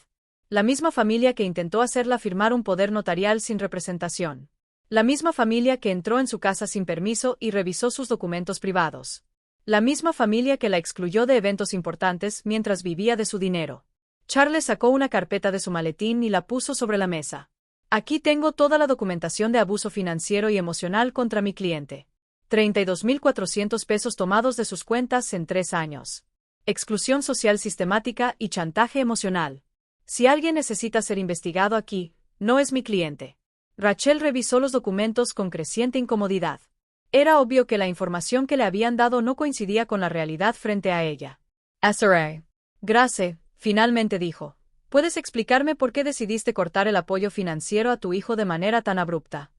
La misma familia que intentó hacerla firmar un poder notarial sin representación. La misma familia que entró en su casa sin permiso y revisó sus documentos privados. La misma familia que la excluyó de eventos importantes mientras vivía de su dinero. Charles sacó una carpeta de su maletín y la puso sobre la mesa. Aquí tengo toda la documentación de abuso financiero y emocional contra mi cliente. 32.400 pesos tomados de sus cuentas en 3 años. Exclusión social sistemática y chantaje emocional. Si alguien necesita ser investigado aquí, no es mi cliente. Rachel revisó los documentos con creciente incomodidad. Era obvio que la información que le habían dado no coincidía con la realidad frente a ella. SRA. Grace, finalmente dijo. ¿Puedes explicarme por qué decidiste cortar el apoyo financiero a tu hijo de manera tan abrupta?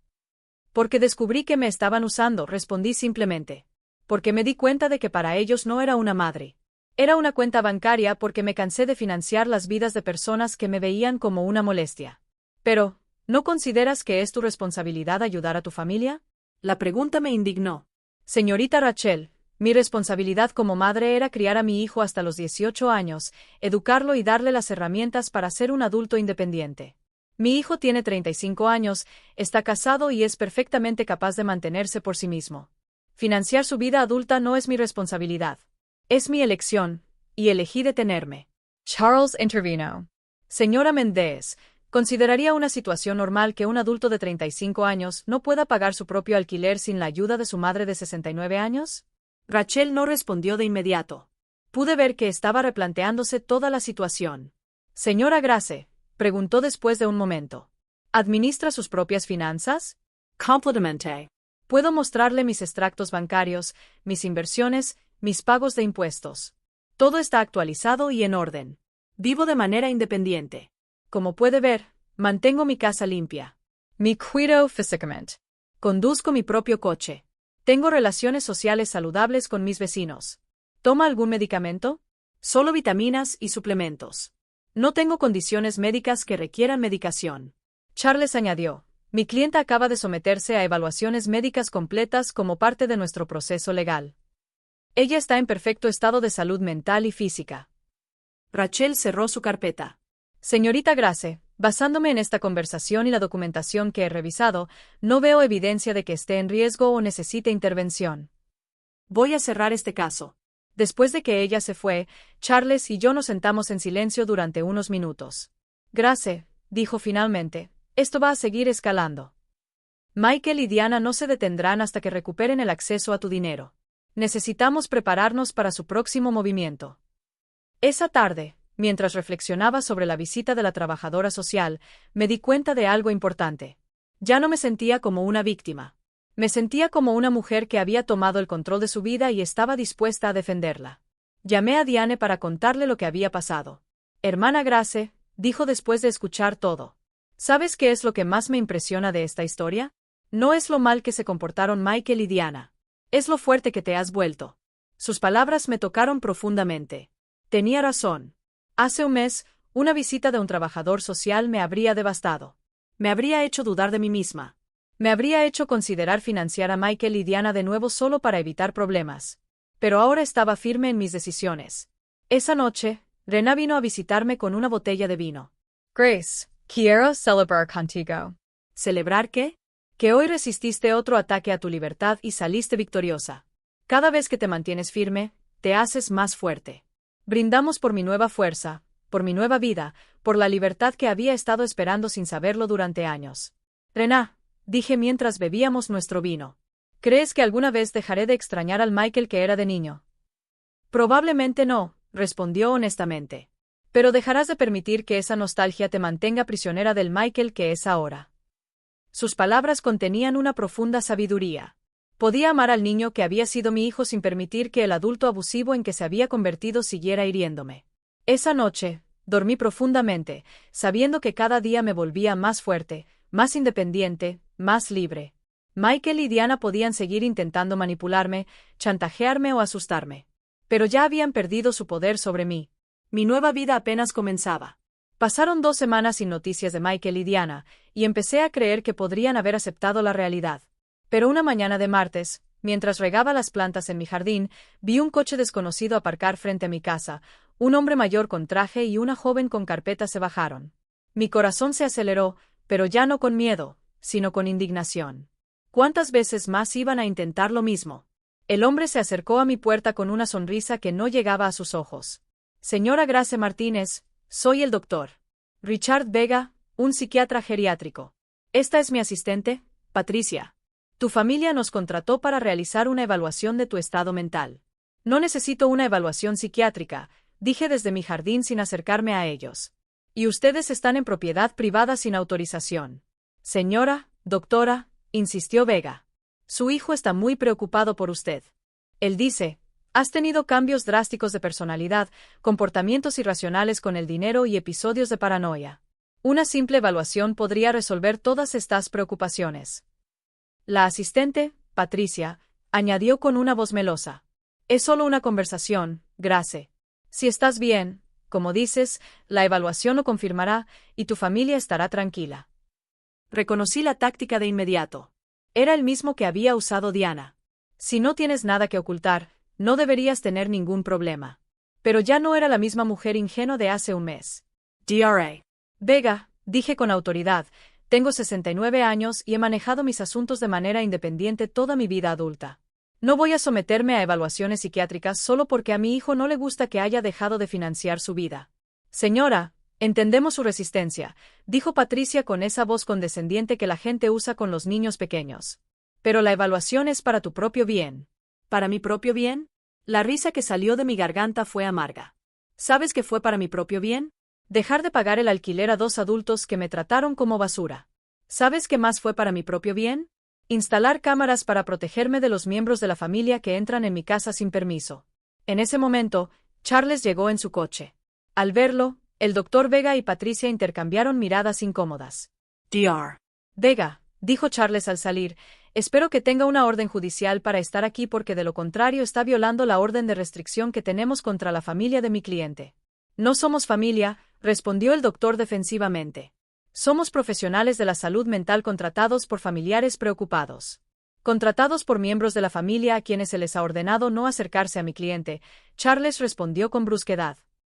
Porque descubrí que me estaban usando, respondí simplemente. Porque me di cuenta de que para ellos no era una madre. Era una cuenta bancaria porque me cansé de financiar las vidas de personas que me veían como una molestia. Pero, ¿no consideras que es tu responsabilidad ayudar a tu familia? La pregunta me indignó. Señorita Rachel, mi responsabilidad como madre era criar a mi hijo hasta los 18 años, educarlo y darle las herramientas para ser un adulto independiente. Mi hijo tiene 35 años, está casado y es perfectamente capaz de mantenerse por sí mismo. Financiar su vida adulta no es mi responsabilidad. Es mi elección, y elegí detenerme. Charles intervino. Señora Méndez, ¿consideraría una situación normal que un adulto de 35 años no pueda pagar su propio alquiler sin la ayuda de su madre de 69 años? Rachel no respondió de inmediato. Pude ver que estaba replanteándose toda la situación. Señora Grace, preguntó después de un momento. ¿Administra sus propias finanzas? Complemente. Puedo mostrarle mis extractos bancarios, mis inversiones, mis pagos de impuestos. Todo está actualizado y en orden. Vivo de manera independiente. Como puede ver, mantengo mi casa limpia. Me cuido físicamente. Conduzco mi propio coche. Tengo relaciones sociales saludables con mis vecinos. ¿Toma algún medicamento? Solo vitaminas y suplementos. No tengo condiciones médicas que requieran medicación. Charles añadió, mi clienta acaba de someterse a evaluaciones médicas completas como parte de nuestro proceso legal. Ella está en perfecto estado de salud mental y física. Rachel cerró su carpeta. Señorita Grace, basándome en esta conversación y la documentación que he revisado, no veo evidencia de que esté en riesgo o necesite intervención. Voy a cerrar este caso. Después de que ella se fue, Charles y yo nos sentamos en silencio durante unos minutos. Grace, dijo finalmente, esto va a seguir escalando. Michael y Diana no se detendrán hasta que recuperen el acceso a tu dinero. Necesitamos prepararnos para su próximo movimiento. Esa tarde, mientras reflexionaba sobre la visita de la trabajadora social, me di cuenta de algo importante. Ya no me sentía como una víctima. Me sentía como una mujer que había tomado el control de su vida y estaba dispuesta a defenderla. Llamé a Diane para contarle lo que había pasado. Hermana Grace, dijo después de escuchar todo. ¿Sabes qué es lo que más me impresiona de esta historia? No es lo mal que se comportaron Michael y Diana. Es lo fuerte que te has vuelto. Sus palabras me tocaron profundamente. Tenía razón. Hace un mes, una visita de un trabajador social me habría devastado. Me habría hecho dudar de mí misma. Me habría hecho considerar financiar a Michael y Diana de nuevo solo para evitar problemas. Pero ahora estaba firme en mis decisiones. Esa noche, Rena vino a visitarme con una botella de vino. Grace, quiero celebrar contigo. ¿Celebrar qué? Que hoy resististe otro ataque a tu libertad y saliste victoriosa. Cada vez que te mantienes firme, te haces más fuerte. Brindamos por mi nueva fuerza, por mi nueva vida, por la libertad que había estado esperando sin saberlo durante años. Rena, dije mientras bebíamos nuestro vino. ¿Crees que alguna vez dejaré de extrañar al Michael que era de niño? Probablemente no, respondió honestamente. Pero dejarás de permitir que esa nostalgia te mantenga prisionera del Michael que es ahora. Sus palabras contenían una profunda sabiduría. Podía amar al niño que había sido mi hijo sin permitir que el adulto abusivo en que se había convertido siguiera hiriéndome. Esa noche, dormí profundamente, sabiendo que cada día me volvía más fuerte, más independiente, más libre. Michael y Diana podían seguir intentando manipularme, chantajearme o asustarme. Pero ya habían perdido su poder sobre mí. Mi nueva vida apenas comenzaba. Pasaron 2 semanas sin noticias de Michael y Diana, y empecé a creer que podrían haber aceptado la realidad. Pero una mañana de martes, mientras regaba las plantas en mi jardín, vi un coche desconocido aparcar frente a mi casa. Un hombre mayor con traje y una joven con carpeta se bajaron. Mi corazón se aceleró, pero ya no con miedo, sino con indignación. ¿Cuántas veces más iban a intentar lo mismo? El hombre se acercó a mi puerta con una sonrisa que no llegaba a sus ojos. Señora Grace Martínez, soy el doctor Richard Vega, un psiquiatra geriátrico. Esta es mi asistente, Patricia. Tu familia nos contrató para realizar una evaluación de tu estado mental. No necesito una evaluación psiquiátrica, dije desde mi jardín sin acercarme a ellos. Y ustedes están en propiedad privada sin autorización. Señora, doctora, insistió Vega. Su hijo está muy preocupado por usted. Él dice, has tenido cambios drásticos de personalidad, comportamientos irracionales con el dinero y episodios de paranoia. Una simple evaluación podría resolver todas estas preocupaciones. La asistente, Patricia, añadió con una voz melosa. Es solo una conversación, Grace. Si estás bien, como dices, la evaluación lo confirmará y tu familia estará tranquila. Reconocí la táctica de inmediato. Era el mismo que había usado Diana. Si no tienes nada que ocultar, no deberías tener ningún problema. Pero ya no era la misma mujer ingenua de hace un mes. Dra. Vega, dije con autoridad, tengo 69 años y he manejado mis asuntos de manera independiente toda mi vida adulta. No voy a someterme a evaluaciones psiquiátricas solo porque a mi hijo no le gusta que haya dejado de financiar su vida. Señora, entendemos su resistencia, dijo Patricia con esa voz condescendiente que la gente usa con los niños pequeños. Pero la evaluación es para tu propio bien. ¿Para mi propio bien? La risa que salió de mi garganta fue amarga. ¿Sabes qué fue para mi propio bien? Dejar de pagar el alquiler a 2 adultos que me trataron como basura. ¿Sabes qué más fue para mi propio bien? Instalar cámaras para protegerme de los miembros de la familia que entran en mi casa sin permiso. En ese momento, Charles llegó en su coche. Al verlo, el doctor Vega y Patricia intercambiaron miradas incómodas. Dr. Vega, dijo Charles al salir, espero que tenga una orden judicial para estar aquí porque de lo contrario está violando la orden de restricción que tenemos contra la familia de mi cliente. No somos familia, respondió el doctor defensivamente. Somos profesionales de la salud mental contratados por familiares preocupados. Contratados por miembros de la familia a quienes se les ha ordenado no acercarse a mi cliente, Charles respondió con brusquedad.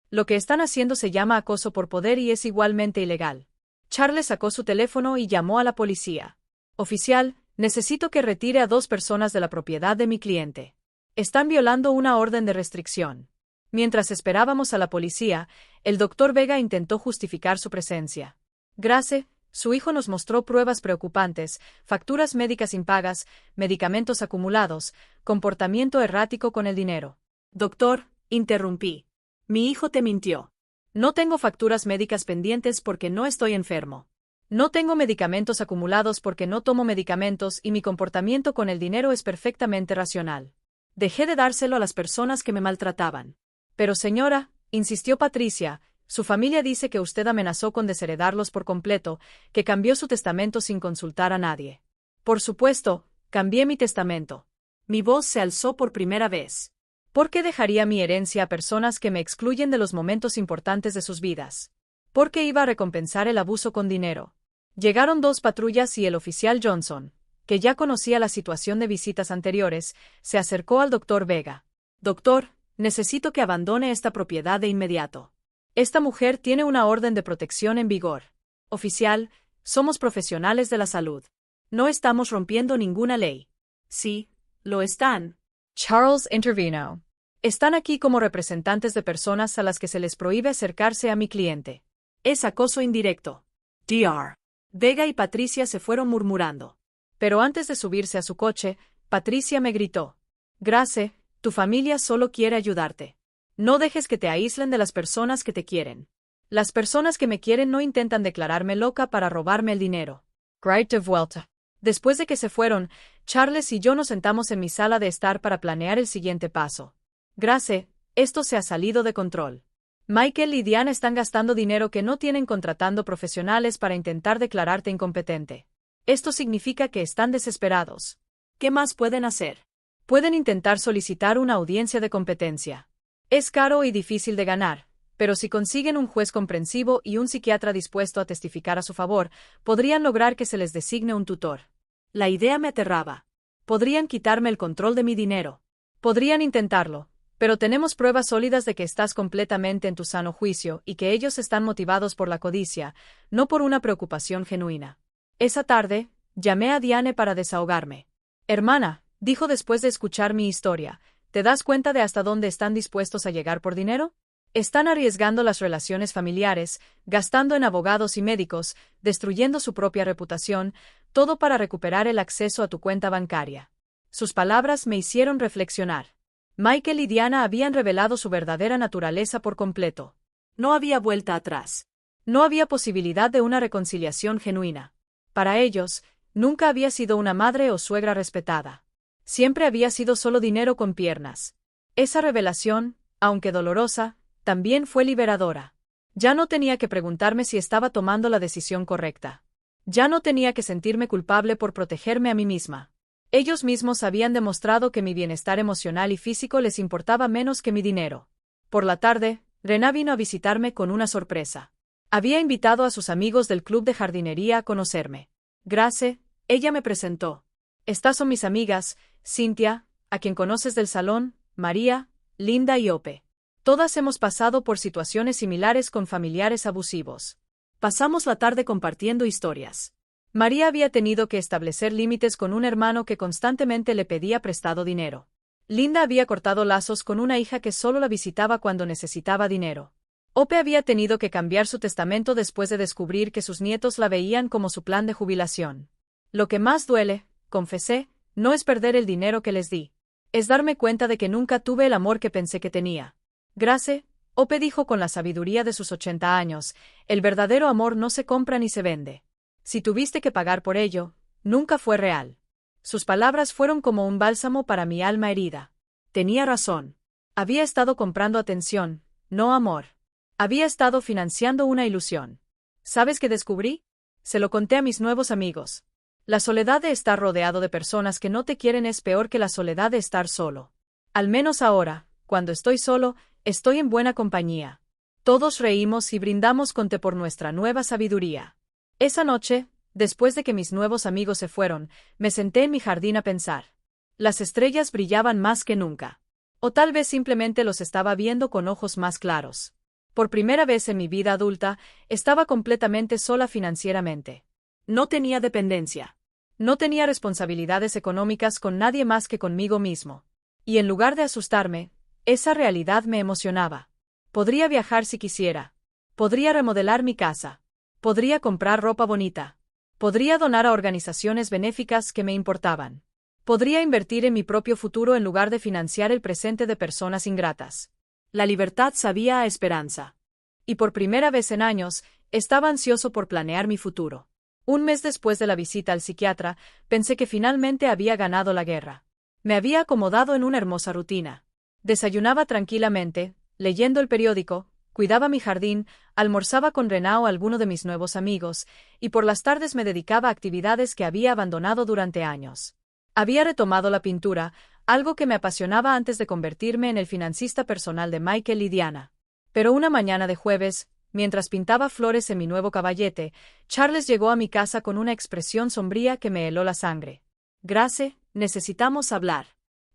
Lo que están haciendo se llama acoso por poder y es igualmente ilegal. Charles sacó su teléfono y llamó a la policía. Oficial, necesito que retire a 2 personas de la propiedad de mi cliente. Están violando una orden de restricción. Mientras esperábamos a la policía, el doctor Vega intentó justificar su presencia. Grace, su hijo nos mostró pruebas preocupantes, facturas médicas impagas, medicamentos acumulados, comportamiento errático con el dinero. Doctor, interrumpí. Mi hijo te mintió. No tengo facturas médicas pendientes porque no estoy enfermo. No tengo medicamentos acumulados porque no tomo medicamentos y mi comportamiento con el dinero es perfectamente racional. Dejé de dárselo a las personas que me maltrataban. Pero señora, insistió Patricia, su familia dice que usted amenazó con desheredarlos por completo, que cambió su testamento sin consultar a nadie. Por supuesto, cambié mi testamento. Mi voz se alzó por primera vez. ¿Por qué dejaría mi herencia a personas que me excluyen de los momentos importantes de sus vidas? ¿Por qué iba a recompensar el abuso con dinero? Llegaron 2 patrullas y el oficial Johnson, que ya conocía la situación de visitas anteriores, se acercó al doctor Vega. Doctor, necesito que abandone esta propiedad de inmediato. Esta mujer tiene una orden de protección en vigor. Oficial, somos profesionales de la salud. No estamos rompiendo ninguna ley. Sí, lo están. Charles intervino. Están aquí como representantes de personas a las que se les prohíbe acercarse a mi cliente. Es acoso indirecto. Dr. Vega y Patricia se fueron murmurando. Pero antes de subirse a su coche, Patricia me gritó. Grace, tu familia solo quiere ayudarte. No dejes que te aíslen de las personas que te quieren. Las personas que me quieren no intentan declararme loca para robarme el dinero. Great de vuelta. Después de que se fueron, Charles y yo nos sentamos en mi sala de estar para planear el siguiente paso. Grace, esto se ha salido de control. Michael y Diana están gastando dinero que no tienen contratando profesionales para intentar declararte incompetente. Esto significa que están desesperados. ¿Qué más pueden hacer? Pueden intentar solicitar una audiencia de competencia. Es caro y difícil de ganar, pero si consiguen un juez comprensivo y un psiquiatra dispuesto a testificar a su favor, podrían lograr que se les designe un tutor. La idea me aterraba. Podrían quitarme el control de mi dinero. Podrían intentarlo, pero tenemos pruebas sólidas de que estás completamente en tu sano juicio y que ellos están motivados por la codicia, no por una preocupación genuina. Esa tarde, llamé a Diane para desahogarme. Hermana, dijo después de escuchar mi historia, ¿te das cuenta de hasta dónde están dispuestos a llegar por dinero? Están arriesgando las relaciones familiares, gastando en abogados y médicos, destruyendo su propia reputación, todo para recuperar el acceso a tu cuenta bancaria. Sus palabras me hicieron reflexionar. Michael y Diana habían revelado su verdadera naturaleza por completo. No había vuelta atrás. No había posibilidad de una reconciliación genuina. Para ellos, nunca había sido una madre o suegra respetada. Siempre había sido solo dinero con piernas. Esa revelación, aunque dolorosa, también fue liberadora. Ya no tenía que preguntarme si estaba tomando la decisión correcta. Ya no tenía que sentirme culpable por protegerme a mí misma. Ellos mismos habían demostrado que mi bienestar emocional y físico les importaba menos que mi dinero. Por la tarde, Rená vino a visitarme con una sorpresa. Había invitado a sus amigos del club de jardinería a conocerme. Grace, ella me presentó. Estas son mis amigas, Cynthia, a quien conoces del salón, María, Linda y Ope. Todas hemos pasado por situaciones similares con familiares abusivos. Pasamos la tarde compartiendo historias. María había tenido que establecer límites con un hermano que constantemente le pedía prestado dinero. Linda había cortado lazos con una hija que solo la visitaba cuando necesitaba dinero. Ope había tenido que cambiar su testamento después de descubrir que sus nietos la veían como su plan de jubilación. Lo que más duele, confesé, no es perder el dinero que les di. Es darme cuenta de que nunca tuve el amor que pensé que tenía. Grace, Ope dijo con la sabiduría de sus 80 años, el verdadero amor no se compra ni se vende. Si tuviste que pagar por ello, nunca fue real. Sus palabras fueron como un bálsamo para mi alma herida. Tenía razón. Había estado comprando atención, no amor. Había estado financiando una ilusión. ¿Sabes qué descubrí? Se lo conté a mis nuevos amigos. La soledad de estar rodeado de personas que no te quieren es peor que la soledad de estar solo. Al menos ahora, cuando estoy solo, estoy en buena compañía. Todos reímos y brindamos con té por nuestra nueva sabiduría. Esa noche, después de que mis nuevos amigos se fueron, me senté en mi jardín a pensar. Las estrellas brillaban más que nunca. O tal vez simplemente los estaba viendo con ojos más claros. Por primera vez en mi vida adulta, estaba completamente sola financieramente. No tenía dependencia. No tenía responsabilidades económicas con nadie más que conmigo mismo. Y en lugar de asustarme, esa realidad me emocionaba. Podría viajar si quisiera. Podría remodelar mi casa. Podría comprar ropa bonita. Podría donar a organizaciones benéficas que me importaban. Podría invertir en mi propio futuro en lugar de financiar el presente de personas ingratas. La libertad sabía a esperanza. Y por primera vez en años, estaba ansioso por planear mi futuro. Un mes después de la visita al psiquiatra, pensé que finalmente había ganado la guerra. Me había acomodado en una hermosa rutina. Desayunaba tranquilamente, leyendo el periódico, cuidaba mi jardín, almorzaba con Rená o alguno de mis nuevos amigos, y por las tardes me dedicaba a actividades que había abandonado durante años. Había retomado la pintura, algo que me apasionaba antes de convertirme en el financista personal de Michael y Diana. Pero una mañana de jueves, mientras pintaba flores en mi nuevo caballete, Charles llegó a mi casa con una expresión sombría que me heló la sangre. Grace, necesitamos hablar.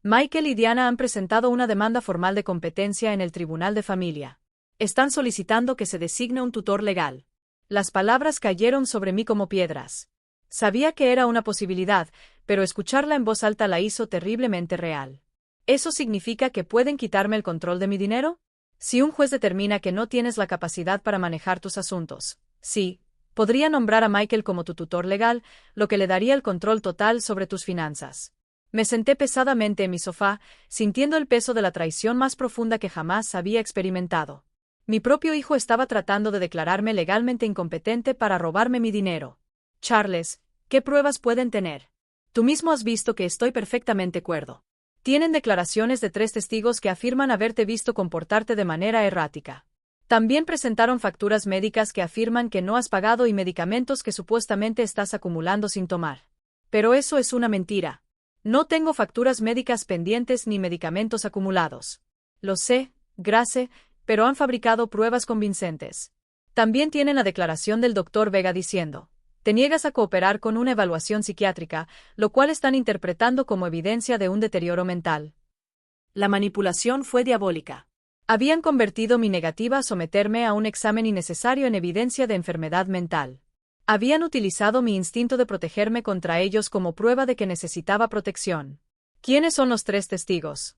Michael y Diana han presentado una demanda formal de competencia en el Tribunal de Familia. Están solicitando que se designe un tutor legal. Las palabras cayeron sobre mí como piedras. Sabía que era una posibilidad, pero escucharla en voz alta la hizo terriblemente real. ¿Eso significa que pueden quitarme el control de mi dinero? Si un juez determina que no tienes la capacidad para manejar tus asuntos, sí, podría nombrar a Michael como tu tutor legal, lo que le daría el control total sobre tus finanzas. Me senté pesadamente en mi sofá, sintiendo el peso de la traición más profunda que jamás había experimentado. Mi propio hijo estaba tratando de declararme legalmente incompetente para robarme mi dinero. Charles, ¿qué pruebas pueden tener? Tú mismo has visto que estoy perfectamente cuerdo. Tienen declaraciones de 3 testigos que afirman haberte visto comportarte de manera errática. También presentaron facturas médicas que afirman que no has pagado y medicamentos que supuestamente estás acumulando sin tomar. Pero eso es una mentira. No tengo facturas médicas pendientes ni medicamentos acumulados. Lo sé, Grace, pero han fabricado pruebas convincentes. También tienen la declaración del Dr. Vega diciendo: te niegas a cooperar con una evaluación psiquiátrica, lo cual están interpretando como evidencia de un deterioro mental. La manipulación fue diabólica. Habían convertido mi negativa a someterme a un examen innecesario en evidencia de enfermedad mental. Habían utilizado mi instinto de protegerme contra ellos como prueba de que necesitaba protección. ¿Quiénes son los 3 testigos?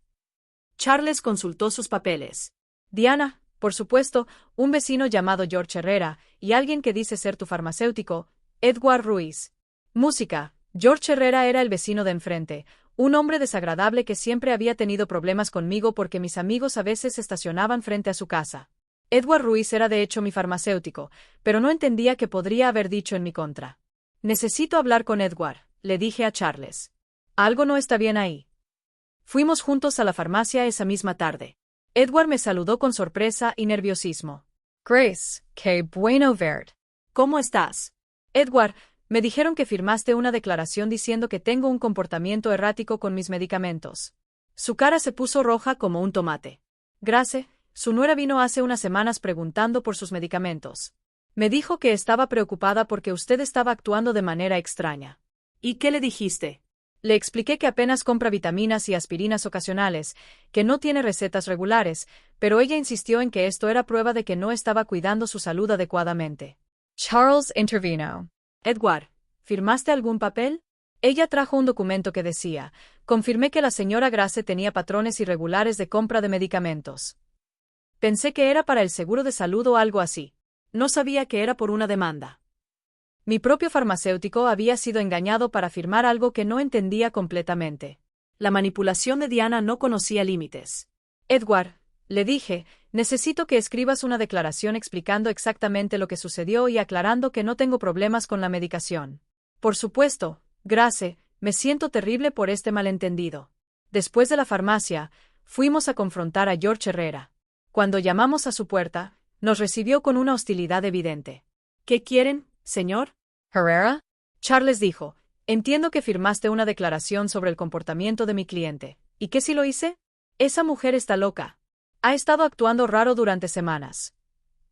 Charles consultó sus papeles. Diana, por supuesto, un vecino llamado George Herrera, y alguien que dice ser tu farmacéutico, Edward Ruiz. Música. George Herrera era el vecino de enfrente, un hombre desagradable que siempre había tenido problemas conmigo porque mis amigos a veces estacionaban frente a su casa. Edward Ruiz era de hecho mi farmacéutico, pero no entendía qué podría haber dicho en mi contra. Necesito hablar con Edward, le dije a Charles. Algo no está bien ahí. Fuimos juntos a la farmacia esa misma tarde. Edward me saludó con sorpresa y nerviosismo. Grace, qué bueno verte. ¿Cómo estás? Edward, Me dijeron que firmaste una declaración diciendo que tengo un comportamiento errático con mis medicamentos. Su cara se puso roja como un tomate. Grace, su nuera vino hace unas semanas preguntando por sus medicamentos. Me dijo que estaba preocupada porque usted estaba actuando de manera extraña. ¿Y qué le dijiste? Le expliqué que apenas compra vitaminas y aspirinas ocasionales, que no tiene recetas regulares, pero ella insistió en que esto era prueba de que no estaba cuidando su salud adecuadamente. Charles intervino. Edward, ¿firmaste algún papel? Ella trajo un documento que decía, confirmé que la señora Grace tenía patrones irregulares de compra de medicamentos. Pensé que era para el seguro de salud o algo así. No sabía que era por una demanda. Mi propio farmacéutico había sido engañado para firmar algo que no entendía completamente. La manipulación de Diana no conocía límites. Edward, le dije, necesito que escribas una declaración explicando exactamente lo que sucedió y aclarando que no tengo problemas con la medicación. Por supuesto, Grace, me siento terrible por este malentendido. Después de la farmacia, fuimos a confrontar a George Herrera. Cuando llamamos a su puerta, nos recibió con una hostilidad evidente. ¿Qué quieren, señor? ¿Herrera? Charles dijo, entiendo que firmaste una declaración sobre el comportamiento de mi cliente. ¿Y qué si lo hice? Esa mujer está loca. Ha estado actuando raro durante semanas.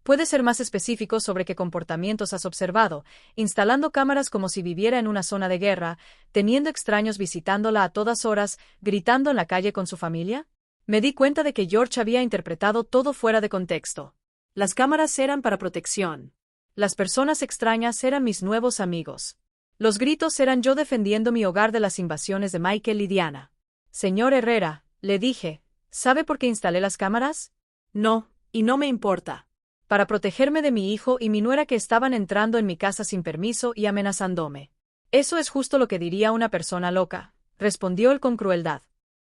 ¿Puedes ser más específico sobre qué comportamientos has observado, instalando cámaras como si viviera en una zona de guerra, teniendo extraños visitándola a todas horas, gritando en la calle con su familia? Me di cuenta de que George había interpretado todo fuera de contexto. Las cámaras eran para protección. Las personas extrañas eran mis nuevos amigos. Los gritos eran yo defendiendo mi hogar de las invasiones de Michael y Diana. Señor Herrera, le dije, ¿sabe por qué instalé las cámaras? No, y no me importa. Para protegerme de mi hijo y mi nuera que estaban entrando en mi casa sin permiso y amenazándome. Eso es justo lo que diría una persona loca, respondió él con crueldad.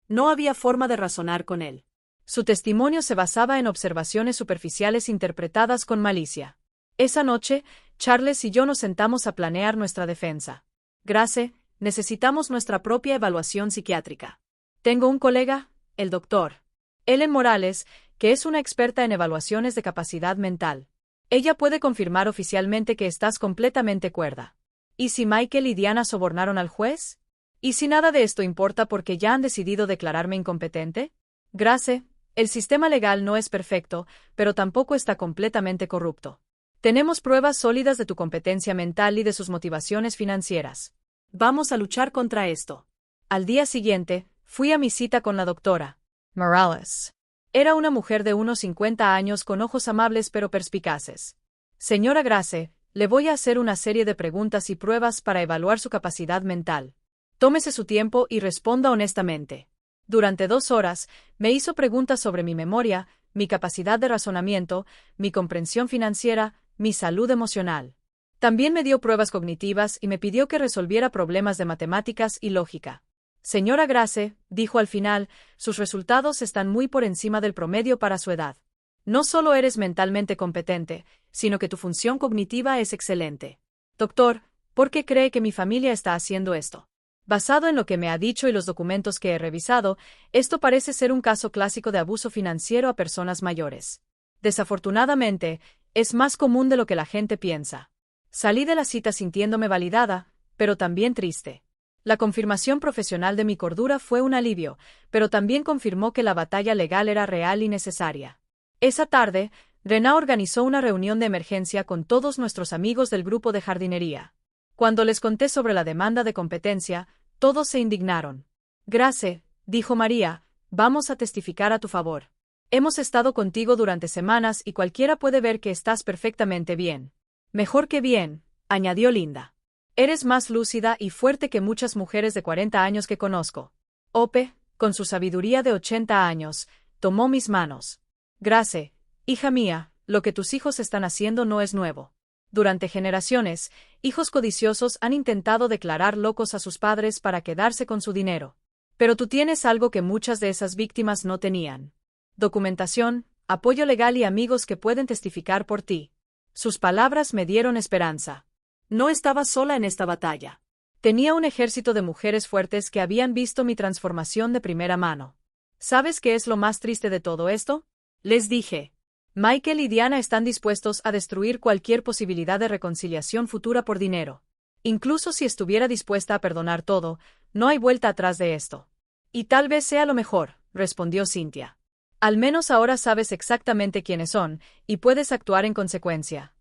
No había forma de razonar con él. Su testimonio se basaba en observaciones superficiales interpretadas con malicia. Esa noche, Charles y yo nos sentamos a planear nuestra defensa. Grace, necesitamos nuestra propia evaluación psiquiátrica. Tengo un colega, el doctor Ellen Morales, que es una experta en evaluaciones de capacidad mental. Ella puede confirmar oficialmente que estás completamente cuerda. ¿Y si Michael y Diana sobornaron al juez? ¿Y si nada de esto importa porque ya han decidido declararme incompetente? Grace, el sistema legal no es perfecto, pero tampoco está completamente corrupto. Tenemos pruebas sólidas de tu competencia mental y de sus motivaciones financieras. Vamos a luchar contra esto. Al día siguiente, fui a mi cita con la doctora Morales. Era una mujer de unos 50 años con ojos amables pero perspicaces. Señora Grace, le voy a hacer una serie de preguntas y pruebas para evaluar su capacidad mental. Tómese su tiempo y responda honestamente. Durante 2 horas, me hizo preguntas sobre mi memoria, mi capacidad de razonamiento, mi comprensión financiera, mi salud emocional. También me dio pruebas cognitivas y me pidió que resolviera problemas de matemáticas y lógica. Señora Grace, dijo al final, sus resultados están muy por encima del promedio para su edad. No solo eres mentalmente competente, sino que tu función cognitiva es excelente. Doctor, ¿por qué cree que mi familia está haciendo esto? Basado en lo que me ha dicho y los documentos que he revisado, esto parece ser un caso clásico de abuso financiero a personas mayores. Desafortunadamente, es más común de lo que la gente piensa. Salí de la cita sintiéndome validada, pero también triste. La confirmación profesional de mi cordura fue un alivio, pero también confirmó que la batalla legal era real y necesaria. Esa tarde, Rena organizó una reunión de emergencia con todos nuestros amigos del grupo de jardinería. Cuando les conté sobre la demanda de competencia, todos se indignaron. Grace, dijo María, vamos a testificar a tu favor. Hemos estado contigo durante semanas y cualquiera puede ver que estás perfectamente bien. Mejor que bien, añadió Linda. Eres más lúcida y fuerte que muchas mujeres de 40 años que conozco. Ope, con su sabiduría de 80 años, tomó mis manos. Grace, hija mía, lo que tus hijos están haciendo no es nuevo. Durante generaciones, hijos codiciosos han intentado declarar locos a sus padres para quedarse con su dinero. Pero tú tienes algo que muchas de esas víctimas no tenían. Documentación, apoyo legal y amigos que pueden testificar por ti. Sus palabras me dieron esperanza. No estaba sola en esta batalla. Tenía un ejército de mujeres fuertes que habían visto mi transformación de primera mano. ¿Sabes qué es lo más triste de todo esto? Les dije. Michael y Diana están dispuestos a destruir cualquier posibilidad de reconciliación futura por dinero. Incluso si estuviera dispuesta a perdonar todo, no hay vuelta atrás de esto. Y tal vez sea lo mejor, respondió Cynthia. Al menos ahora sabes exactamente quiénes son, y puedes actuar en consecuencia.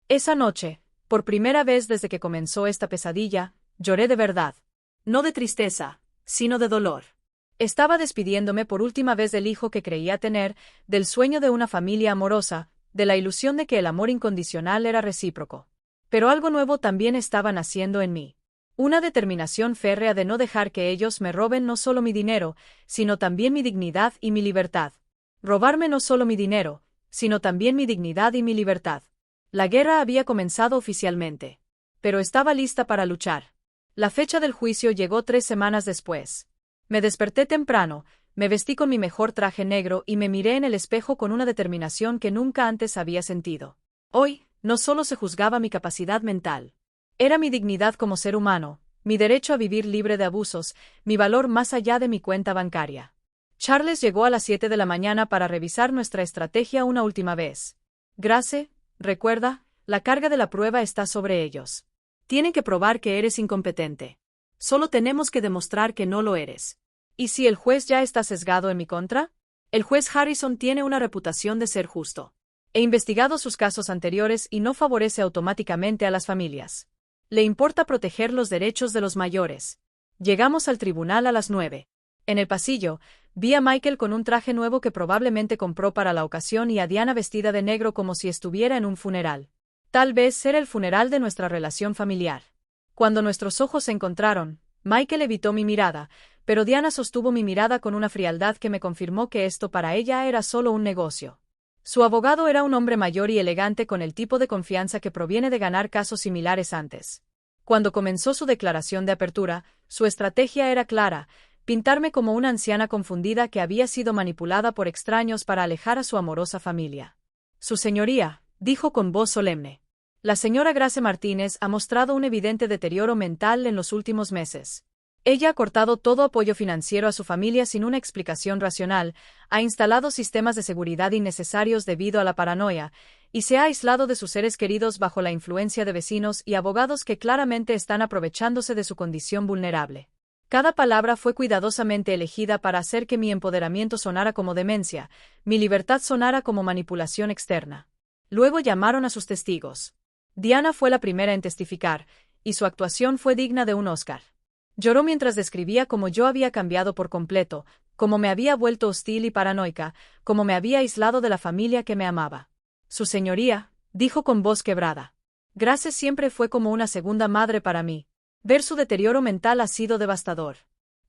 Esa noche, por primera vez desde que comenzó esta pesadilla, lloré de verdad. No de tristeza, sino de dolor. Estaba despidiéndome por última vez del hijo que creía tener, del sueño de una familia amorosa, de la ilusión de que el amor incondicional era recíproco. Pero algo nuevo también estaba naciendo en mí. Una determinación férrea de no dejar que ellos me roben no solo mi dinero, sino también mi dignidad y mi libertad. Robarme no solo mi dinero, sino también mi dignidad y mi libertad. La guerra había comenzado oficialmente. Pero estaba lista para luchar. La fecha del juicio llegó 3 semanas después. Me desperté temprano, me vestí con mi mejor traje negro y me miré en el espejo con una determinación que nunca antes había sentido. Hoy, no solo se juzgaba mi capacidad mental. Era mi dignidad como ser humano, mi derecho a vivir libre de abusos, mi valor más allá de mi cuenta bancaria. Charles llegó a las 7 de la mañana para revisar nuestra estrategia una última vez. Grace, recuerda, la carga de la prueba está sobre ellos. Tienen que probar que eres incompetente. Solo tenemos que demostrar que no lo eres. ¿Y si el juez ya está sesgado en mi contra? El juez Harrison tiene una reputación de ser justo. He investigado sus casos anteriores y no favorece automáticamente a las familias. Le importa proteger los derechos de los mayores. Llegamos al tribunal a las 9. En el pasillo, vi a Michael con un traje nuevo que probablemente compró para la ocasión y a Diana vestida de negro como si estuviera en un funeral. Tal vez era el funeral de nuestra relación familiar. Cuando nuestros ojos se encontraron, Michael evitó mi mirada, pero Diana sostuvo mi mirada con una frialdad que me confirmó que esto para ella era solo un negocio. Su abogado era un hombre mayor y elegante con el tipo de confianza que proviene de ganar casos similares antes. Cuando comenzó su declaración de apertura, su estrategia era clara: pintarme como una anciana confundida que había sido manipulada por extraños para alejar a su amorosa familia. Su señoría, dijo con voz solemne. La señora Grace Martínez ha mostrado un evidente deterioro mental en los últimos meses. Ella ha cortado todo apoyo financiero a su familia sin una explicación racional, ha instalado sistemas de seguridad innecesarios debido a la paranoia, y se ha aislado de sus seres queridos bajo la influencia de vecinos y abogados que claramente están aprovechándose de su condición vulnerable. Cada palabra fue cuidadosamente elegida para hacer que mi empoderamiento sonara como demencia, mi libertad sonara como manipulación externa. Luego llamaron a sus testigos. Diana fue la primera en testificar, y su actuación fue digna de un Oscar. Lloró mientras describía cómo yo había cambiado por completo, cómo me había vuelto hostil y paranoica, cómo me había aislado de la familia que me amaba. Su señoría, dijo con voz quebrada. Grace siempre fue como una segunda madre para mí. Ver su deterioro mental ha sido devastador.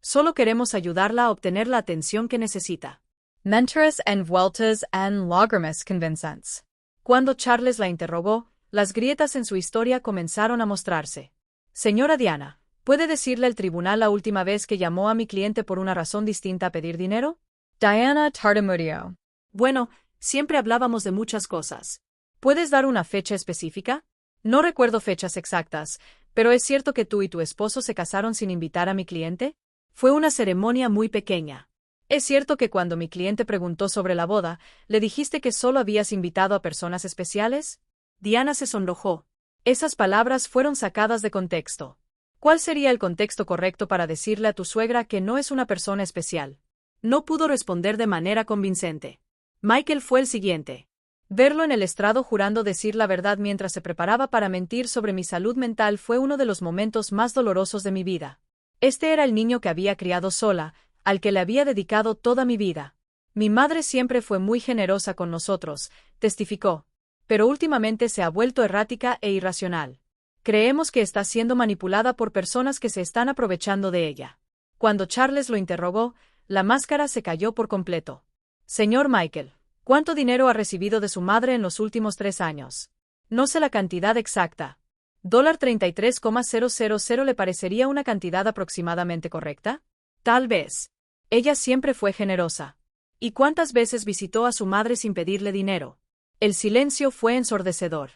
Solo queremos ayudarla a obtener la atención que necesita. Mentes envueltas en lágrimas convincentes. Cuando Charles la interrogó, las grietas en su historia comenzaron a mostrarse. Señora Diana, ¿puede decirle al tribunal la última vez que llamó a mi cliente por una razón distinta a pedir dinero? Diana tartamudeó. Bueno, siempre hablábamos de muchas cosas. ¿Puedes dar una fecha específica? No recuerdo fechas exactas, pero ¿es cierto que tú y tu esposo se casaron sin invitar a mi cliente? Fue una ceremonia muy pequeña. ¿Es cierto que cuando mi cliente preguntó sobre la boda, le dijiste que solo habías invitado a personas especiales? Diana se sonrojó. Esas palabras fueron sacadas de contexto. ¿Cuál sería el contexto correcto para decirle a tu suegra que no es una persona especial? No pudo responder de manera convincente. Michael fue el siguiente. Verlo en el estrado jurando decir la verdad mientras se preparaba para mentir sobre mi salud mental fue uno de los momentos más dolorosos de mi vida. Este era el niño que había criado sola, al que le había dedicado toda mi vida. Mi madre siempre fue muy generosa con nosotros, testificó, pero últimamente se ha vuelto errática e irracional. Creemos que está siendo manipulada por personas que se están aprovechando de ella. Cuando Charles lo interrogó, la máscara se cayó por completo. Señor Michael, ¿cuánto dinero ha recibido de su madre en los últimos 3 años? No sé la cantidad exacta. $33,000 ¿le parecería una cantidad aproximadamente correcta? Tal vez. Ella siempre fue generosa. ¿Y cuántas veces visitó a su madre sin pedirle dinero? El silencio fue ensordecedor.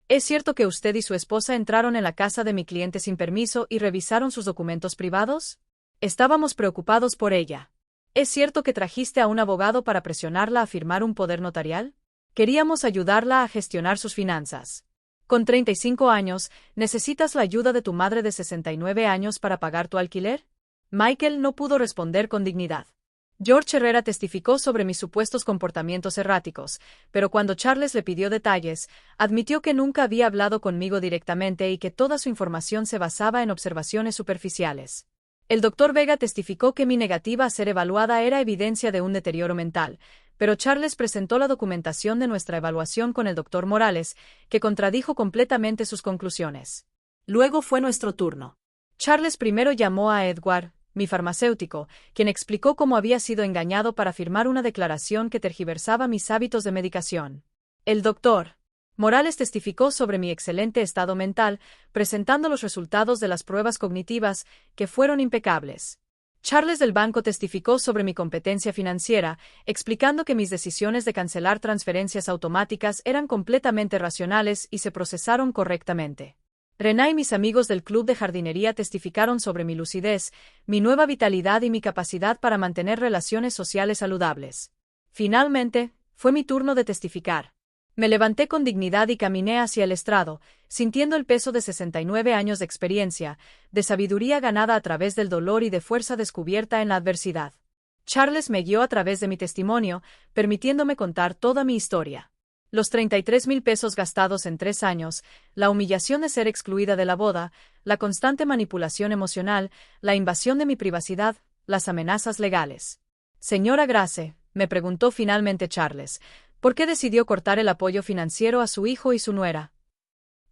¿Es cierto que usted y su esposa entraron en la casa de mi cliente sin permiso y revisaron sus documentos privados? Estábamos preocupados por ella. ¿Es cierto que trajiste a un abogado para presionarla a firmar un poder notarial? Queríamos ayudarla a gestionar sus finanzas. Con 35 años, ¿necesitas la ayuda de tu madre de 69 años para pagar tu alquiler? Michael no pudo responder con dignidad. George Herrera testificó sobre mis supuestos comportamientos erráticos, pero cuando Charles le pidió detalles, admitió que nunca había hablado conmigo directamente y que toda su información se basaba en observaciones superficiales. El doctor Vega testificó que mi negativa a ser evaluada era evidencia de un deterioro mental, pero Charles presentó la documentación de nuestra evaluación con el doctor Morales, que contradijo completamente sus conclusiones. Luego fue nuestro turno. Charles primero llamó a Edward, mi farmacéutico, quien explicó cómo había sido engañado para firmar una declaración que tergiversaba mis hábitos de medicación. El doctor Morales testificó sobre mi excelente estado mental, presentando los resultados de las pruebas cognitivas, que fueron impecables. Charles del banco testificó sobre mi competencia financiera, explicando que mis decisiones de cancelar transferencias automáticas eran completamente racionales y se procesaron correctamente. Rená y mis amigos del club de jardinería testificaron sobre mi lucidez, mi nueva vitalidad y mi capacidad para mantener relaciones sociales saludables. Finalmente, fue mi turno de testificar. Me levanté con dignidad y caminé hacia el estrado, sintiendo el peso de 69 años de experiencia, de sabiduría ganada a través del dolor y de fuerza descubierta en la adversidad. Charles me guió a través de mi testimonio, permitiéndome contar toda mi historia. Los 33,000 pesos gastados en 3 años, la humillación de ser excluida de la boda, la constante manipulación emocional, la invasión de mi privacidad, las amenazas legales. Señora Grace, me preguntó finalmente Charles, ¿por qué decidió cortar el apoyo financiero a su hijo y su nuera?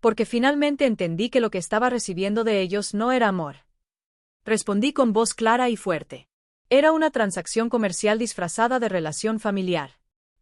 Porque finalmente entendí que lo que estaba recibiendo de ellos no era amor. Respondí con voz clara y fuerte. Era una transacción comercial disfrazada de relación familiar.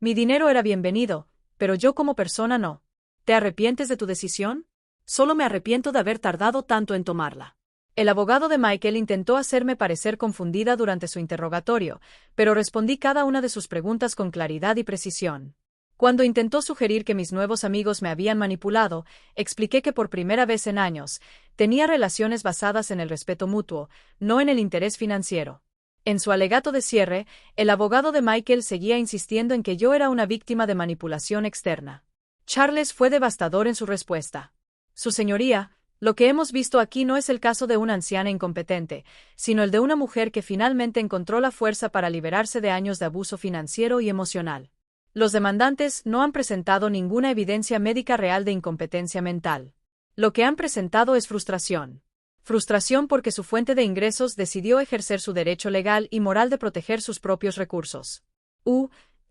Mi dinero era bienvenido, pero yo como persona no. ¿Te arrepientes de tu decisión? Solo me arrepiento de haber tardado tanto en tomarla. El abogado de Michael intentó hacerme parecer confundida durante su interrogatorio, pero respondí cada una de sus preguntas con claridad y precisión. Cuando intentó sugerir que mis nuevos amigos me habían manipulado, expliqué que por primera vez en años, tenía relaciones basadas en el respeto mutuo, no en el interés financiero. En su alegato de cierre, el abogado de Michael seguía insistiendo en que yo era una víctima de manipulación externa. Charles fue devastador en su respuesta. Su señoría, lo que hemos visto aquí no es el caso de una anciana incompetente, sino el de una mujer que finalmente encontró la fuerza para liberarse de años de abuso financiero y emocional. Los demandantes no han presentado ninguna evidencia médica real de incompetencia mental. Lo que han presentado es frustración. Frustración porque su fuente de ingresos decidió ejercer su derecho legal y moral de proteger sus propios recursos.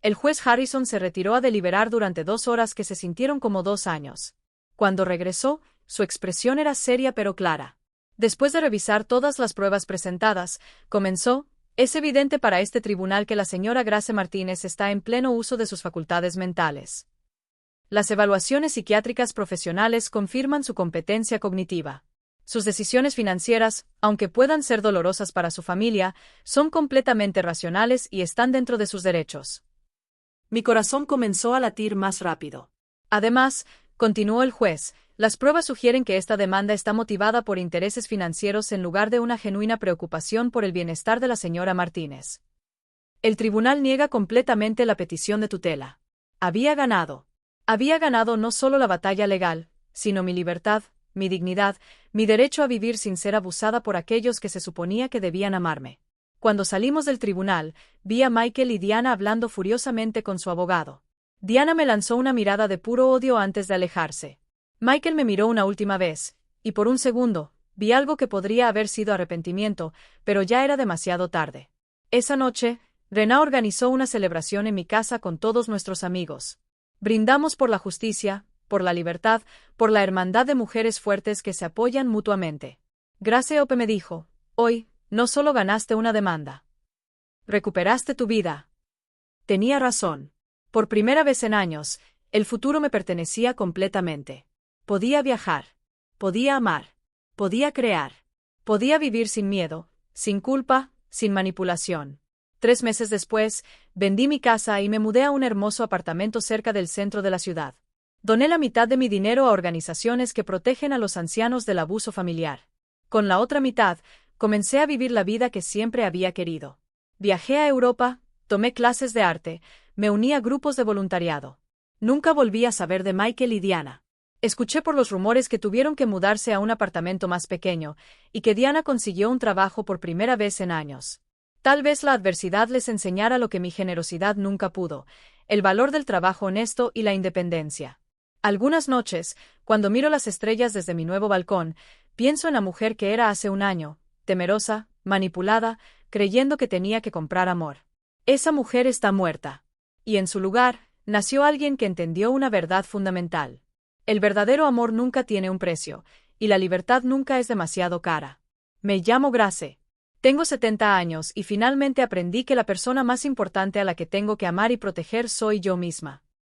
El juez Harrison se retiró a deliberar durante 2 horas que se sintieron como 2 años. Cuando regresó, su expresión era seria pero clara. Después de revisar todas las pruebas presentadas, comenzó: es evidente para este tribunal que la señora Grace Martínez está en pleno uso de sus facultades mentales. Las evaluaciones psiquiátricas profesionales confirman su competencia cognitiva. Sus decisiones financieras, aunque puedan ser dolorosas para su familia, son completamente racionales y están dentro de sus derechos. Mi corazón comenzó a latir más rápido. Además, continuó el juez, las pruebas sugieren que esta demanda está motivada por intereses financieros en lugar de una genuina preocupación por el bienestar de la señora Martínez. El tribunal niega completamente la petición de tutela. Había ganado. Había ganado no solo la batalla legal, sino mi libertad, mi dignidad, mi derecho a vivir sin ser abusada por aquellos que se suponía que debían amarme. Cuando salimos del tribunal, vi a Michael y Diana hablando furiosamente con su abogado. Diana me lanzó una mirada de puro odio antes de alejarse. Michael me miró una última vez, y por un segundo, vi algo que podría haber sido arrepentimiento, pero ya era demasiado tarde. Esa noche, Rená organizó una celebración en mi casa con todos nuestros amigos. Brindamos por la justicia, por la libertad, por la hermandad de mujeres fuertes que se apoyan mutuamente. Grace Ope me dijo: hoy, no solo ganaste una demanda. Recuperaste tu vida. Tenía razón. Por primera vez en años, el futuro me pertenecía completamente. Podía viajar. Podía amar. Podía crear. Podía vivir sin miedo, sin culpa, sin manipulación. 3 meses después, vendí mi casa y me mudé a un hermoso apartamento cerca del centro de la ciudad. Doné la mitad de mi dinero a organizaciones que protegen a los ancianos del abuso familiar. Con la otra mitad, comencé a vivir la vida que siempre había querido. Viajé a Europa, tomé clases de arte, me uní a grupos de voluntariado. Nunca volví a saber de Michael y Diana. Escuché por los rumores que tuvieron que mudarse a un apartamento más pequeño, y que Diana consiguió un trabajo por primera vez en años. Tal vez la adversidad les enseñara lo que mi generosidad nunca pudo, el valor del trabajo honesto y la independencia. Algunas noches, cuando miro las estrellas desde mi nuevo balcón, pienso en la mujer que era hace un año, temerosa, manipulada, creyendo que tenía que comprar amor. Esa mujer está muerta. Y en su lugar, nació alguien que entendió una verdad fundamental. El verdadero amor nunca tiene un precio, y la libertad nunca es demasiado cara. Me llamo Grace. Tengo 70 años y finalmente aprendí que la persona más importante a la que tengo que amar y proteger soy yo misma.